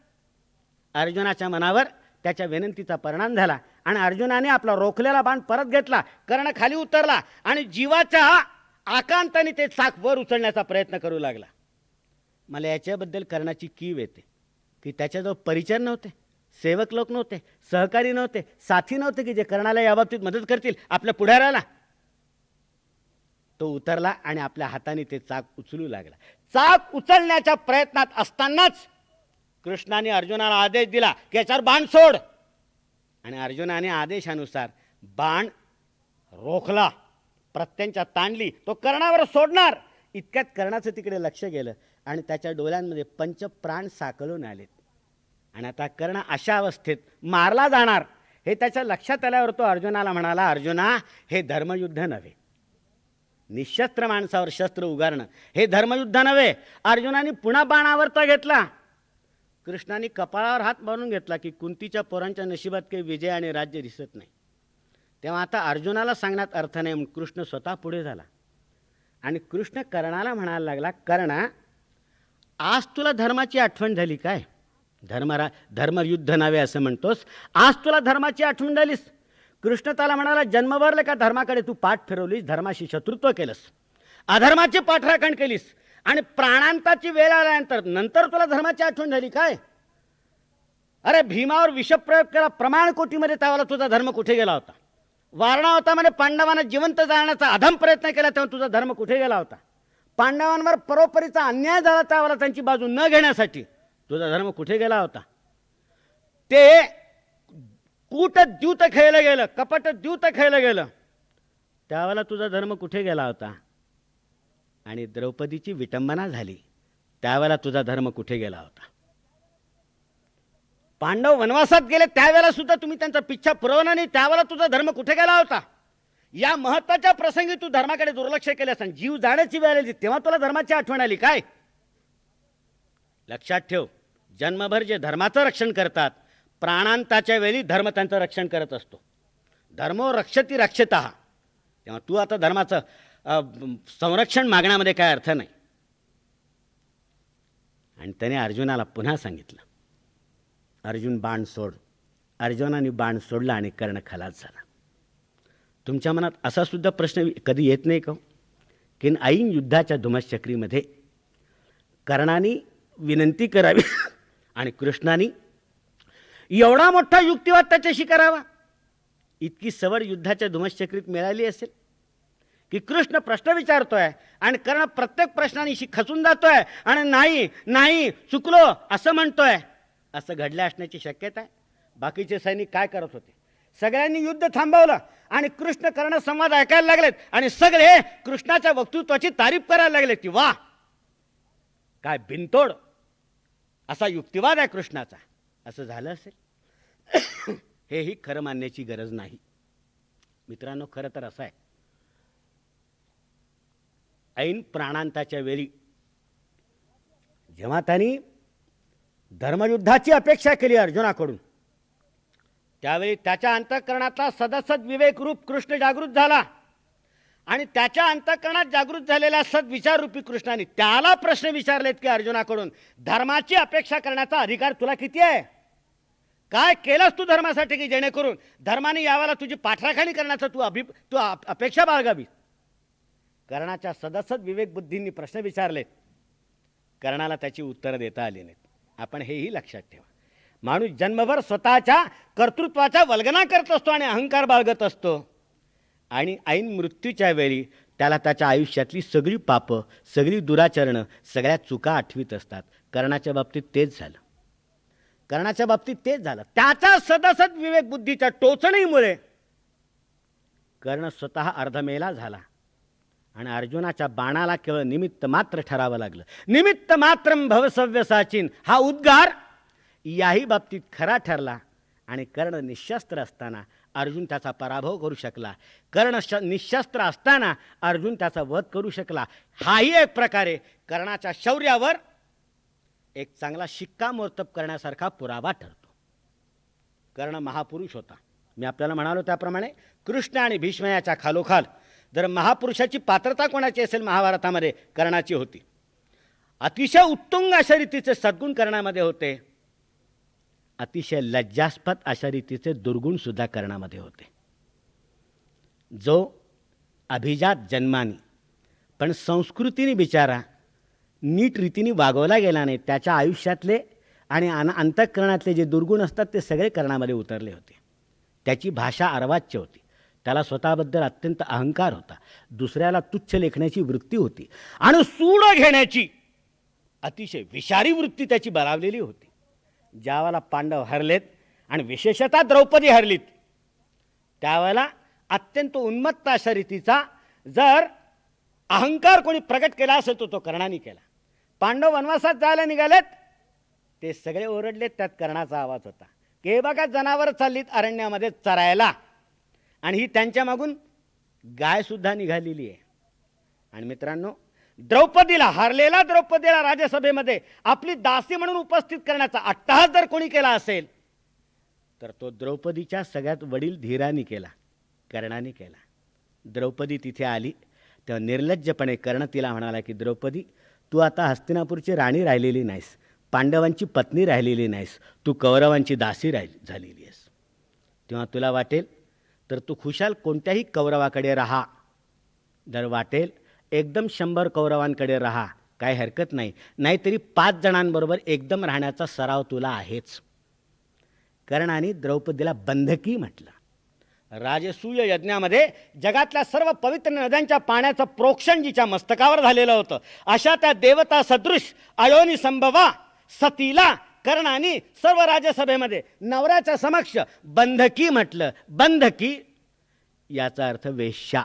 अर्जुनाच्या मनावर त्याच्या विनंतीचा परिणाम झाला आणि अर्जुनाने आपला रोखलेला बाण परत घेतला. कर्ण खाली उतरला आणि जीवाच्या आकांताने ते चाक वर उचलण्याचा प्रयत्न करू लागला. मला याच्याबद्दल कर्णाची कीव येते की त्याच्याजवळ परिचर नव्हते, सेवक लोक नव्हते, सहकारी नव्हते, साथी नव्हते की जे कर्णाला याबाबतीत मदत करतील. आपल्या पुढाऱ्याला तो उतरला आणि आपल्या हाताने ते चाक उचलू लागला. चाक उचलण्याच्या प्रयत्नात असतानाच कृष्णाने अर्जुनाला आदेश दिला की याच्यावर बाण सोड. आणि अर्जुनाने आदेशानुसार बाण रोखला, प्रत्यंच्या ताणली, तो कर्णावर सोडणार. इतक्यात कर्णाचं तिकडे लक्ष गेलं आणि त्याच्या डोळ्यांमध्ये पंचप्राण साकळून आलेत. आणि आता कर्ण अशा अवस्थेत मारला जाणार हे त्याच्या लक्षात आल्यावर तो अर्जुनाला म्हणाला, अर्जुना, हे धर्मयुद्ध नव्हे. निशस्त्र माणसावर शस्त्र उगारणं हे धर्मयुद्ध नव्हे. अर्जुनाने पुन्हा बाणावरता घेतला. कृष्णाने कपाळावर हात मारून घेतला की कुंतीच्या पोरांच्या नशिबात काही विजय आणि राज्य दिसत नाही. तेव्हा आता अर्जुनाला सांगण्यात अर्थ नाही म्हणून कृष्ण स्वतः पुढे झाला आणि कृष्ण कर्णाला म्हणायला लागला, कर्णा, आज तुला धर्माची आठवण झाली काय? धर्मयुद्ध नव्हे असं म्हणतोस, आज तुला धर्माची आठवण झालीस. कृष्ण त्याला म्हणाला, जन्मभरले का धर्माकडे तू पाठ फिरवलीस, धर्माशी शत्रुत्व केलंस, अधर्माची पाठराखण केलीस आणि प्राणांताची वेळ आल्यानंतर तुला धर्माची आठवण झाली काय? अरे, भीमावर विषप्रयोग केला प्रमाण कोटीमध्ये, त्यावेळेला तुझा धर्म कुठे गेला होता? वारणावतामध्ये पांडवांना जिवंत जाळण्याचा अधम प्रयत्न केला तेव्हा तुझा धर्म कुठे गेला होता? पांडवांवर परोपरीचा अन्याय झाला त्यावेळेला त्यांची बाजू न घेण्यासाठी तुझा धर्म कुठे गेला होता? ते कूट द्यूत खेळलं गेलं, कपट द्यूत खेळलं गेलं, त्यावेळेला तुझा धर्म कुठे गेला होता? आणि द्रौपदीची विटंबना झाली त्यावेळेला तुझा धर्म कुठे गेला होता? पांडव वनवासात गेले त्यावेळेला सुद्धा तुम्ही त्यांचा पिच्छा पुरवला नाही, त्यावेळेला तुझा धर्म कुठे गेला होता? या महत्त्वाच्या प्रसंगी तू धर्माकडे दुर्लक्ष केल्यास आणि जीव जाण्याची वेळ आली तेव्हा तुला धर्माची आठवण आली काय? लक्षात ठेव, जन्मभर जे धर्माचं रक्षण करतात, प्राणांताच्या वेळी धर्म त्यांचं रक्षण करत असतो. धर्मो रक्षती रक्षतः. तेव्हा तू आता धर्माचं संरक्षण मागण्यामध्ये काय अर्थ नाही. आणि त्याने अर्जुनाला पुन्हा सांगितलं, अर्जुन, बाण सोड. अर्जुनाने बाण सोडला आणि कर्ण खलास झाला. तुमच्या मनात असा सुद्धा प्रश्न कधी येत नाही का की ऐन युद्धाच्या धुमश्चक्रीमध्ये कर्णाने विनंती करावी आणि कृष्णाने एवढा मोठा युक्तिवाद त्याच्याशी करावा? इतकी सवड युद्धाच्या धुमश्चक्रीत मिळाली असेल की कृष्ण प्रश्न विचारतोय आणि कर्ण प्रत्येक प्रश्नानिशी खचून जातोय आणि नाही नाही चुकलो असं म्हणतोय. असं घडलं असण्याची शक्यता आहे. बाकीचे सैनिक काय करत होते? सगळ्यांनी युद्ध थांबवलं आणि कृष्ण कर्ण संवाद ऐकायला लागलेत आणि सगळे कृष्णाच्या वक्तृत्वाची तारीफ करायला लागलेत की वा, काय बिनतोड असा युक्तिवाद आहे कृष्णाचा. असं झालं असेल हेही खरं मानण्याची गरज नाही. मित्रांनो, खरं तर असं आहे, ऐन प्राणांताच्या वेळी जेव्हा त्यांनी धर्मयुद्धाची अपेक्षा केली अर्जुनाकडून, त्यावेळी त्याच्या अंतःकरणातला सदसद विवेक रूप कृष्ण जागृत झाला आणि त्याच्या अंतःकरणात जागृत झालेल्या सद्विचाररूपी कृष्णाने त्याला प्रश्न विचारलेत की अर्जुनाकडून, धर्माची अपेक्षा करण्याचा अधिकार तुला किती आहे? काय केलंस तू धर्मासाठी की जेणेकरून धर्माने यावेळेला तुझी पाठराखणी करण्याचा तू अपेक्षा बाळगावी? कर्णाच्या सदसद विवेक बुद्धींनी प्रश्न विचारलेत. कर्णाला त्याची उत्तरं देता आली नाहीत. आपण हेही लक्षात ठेवा. माणूस जन्मभर स्वतःच्या कर्तृत्वाचा वल्गना करत असतो आणि अहंकार बाळगत असतो, आणि ऐन मृत्यूच्या वेळी त्याला त्याच्या आयुष्यातली सगळी पापं, सगळी दुराचरणं, सगळ्या चुका आठवीत असतात. कर्णाच्या बाबतीत तेच झालं. कर्णाच्या बाबतीत तेच झालं. त्याच्या सदसद विवेक बुद्धीच्या टोचणीमुळे कर्ण स्वतः अर्धमेला झाला आणि अर्जुनाच्या बाणाला केवळ निमित्त मात्र ठरावं लागलं. निमित्त मात्रम भवसव्यसाचीन हा उद्गार याही बाबतीत खरा ठरला आणि कर्ण निशस्त्र असताना अर्जुन त्याचा पराभव करू शकला. कर्ण निशस्त्र असताना अर्जुन त्याचा वध करू शकला. हाही एक प्रकारे कर्णाच्या शौर्यावर एक चांगला शिक्कामोर्तब करण्यासारखा पुरावा ठरतो. कर्ण महापुरुष होता. मी आपल्याला म्हणालो त्याप्रमाणे कृष्ण आणि भीष्म याच्या खालोखाल जर महापुरुषाची पात्रता कोणाची असेल महाभारतामध्ये कर्णाची होती. अतिशय उत्तुंग अशा रीतीचे सद्गुण कर्णामध्ये होते. अतिशय लज्जास्पद अशा रीतीचे दुर्गुण सुद्धा कर्णामध्ये होते. जो अभिजात जन्मानी पण संस्कृतीने बिचारा नीट रीतीने वागवला गेला नाही, त्याच्या आयुष्यातले आणि अंतःकरणातले जे दुर्गुण असतात ते सगळे कर्णामध्ये उतरले होते. त्याची भाषा अर्वाच्य होती. त्याला स्वतःबद्दल अत्यंत अहंकार होता. दुसऱ्याला तुच्छ लेखण्याची वृत्ती होती आणि सूड घेण्याची अतिशय विषारी वृत्ती त्याची बळावलेली होती. ज्यावेळेला पांडव हरलेत आणि विशेषतः द्रौपदी हरलीत, त्यावेळेला अत्यंत उन्मत्त अशा रीतीचा जर अहंकार कोणी प्रकट केला असेल तो कर्णाने केला. पांडव वनवासात जायला निघालेत, ते सगळे ओरडलेत. त्यात कर्णाचा आवाज होता की हे बघा जनावर चाललीत अरण्यामध्ये चरायला आणि ही त्यांच्या मागून गायसुद्धा निघालेली आहे. आणि मित्रांनो, द्रौपदीला, हरलेला द्रौपदीला राज्यसभेमध्ये आपली दासी म्हणून उपस्थित करण्याचा अट्टहास जर कोणी केला असेल तर तो द्रौपदीच्या सगळ्यात वडील धीराने केला, कर्णाने केला. द्रौपदी तिथे आली तेव्हा निर्लज्जपणे कर्ण तिला म्हणाला की द्रौपदी, तू आता हस्तिनापूरची राणी राहिलेली नाहीस, पांडवांची पत्नी राहिलेली नाहीस, तू कौरवांची दासी झालेली आहेस. तेव्हा तुला वाटेल तर तू खुशाल कोणत्याही कौरवाकडे राहा, जर वाटेल एकदम 100 कौरवांकडे राहा, काही हरकत नाही, नाहीतरी 5 जणांबरोबर एकदम राहण्याचा सराव तुला आहेच. कर्णाने द्रौपदीला बंधकी म्हटलं. राजसूय यज्ञामध्ये जगातल्या सर्व पवित्र नद्यांच्या पाण्याचं प्रोक्षण जिच्या मस्तकावर झालेलं होतं, अशा त्या देवता सदृश अयोनी संभवा सतीला कर्णाने सर्व राज्यसभेमध्ये नवऱ्याच्या समक्ष बंधकी म्हटलं. बंधकी याचा अर्थ वेश्या.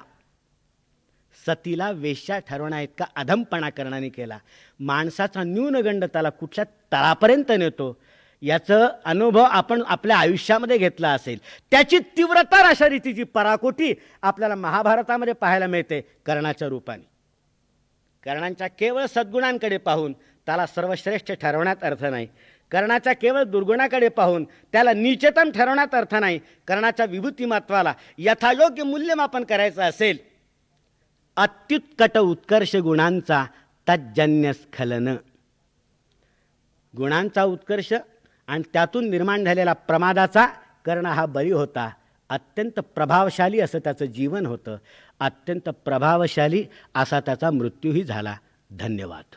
सतीला वेश्या ठरवण्या इतका अधमपणा कर्णाने केला. माणसाचा न्यूनगंड त्याला कुठल्या तळापर्यंत नेतो याचं अनुभव आपण आपल्या आयुष्यामध्ये घेतला असेल. त्याची तीव्रतर अशा रीतीची पराकोटी आपल्याला महाभारतामध्ये पाहायला मिळते कर्णाच्या रूपाने. कर्णाच्या केवळ सद्गुणांकडे पाहून त्याला सर्वश्रेष्ठ ठरवण्यात अर्थ नाही. कर्णाच्या केवळ दुर्गुणाकडे पाहून त्याला नीचतम ठरवण्यात अर्थ नाही. कर्णाच्या विभूतिमत्वाला यथायोग्य मूल्यमापन करायचं असेल, अत्युत्कट उत्कर्ष गुणांचा तज्जन्य स्खलन, गुणांचा उत्कर्ष आणि त्यातून निर्माण झालेला प्रमादाचा कर्ण हा बळी होता. अत्यंत प्रभावशाली असं त्याचं जीवन होतं, अत्यंत प्रभावशाली असा त्याचा मृत्यूही झाला. धन्यवाद.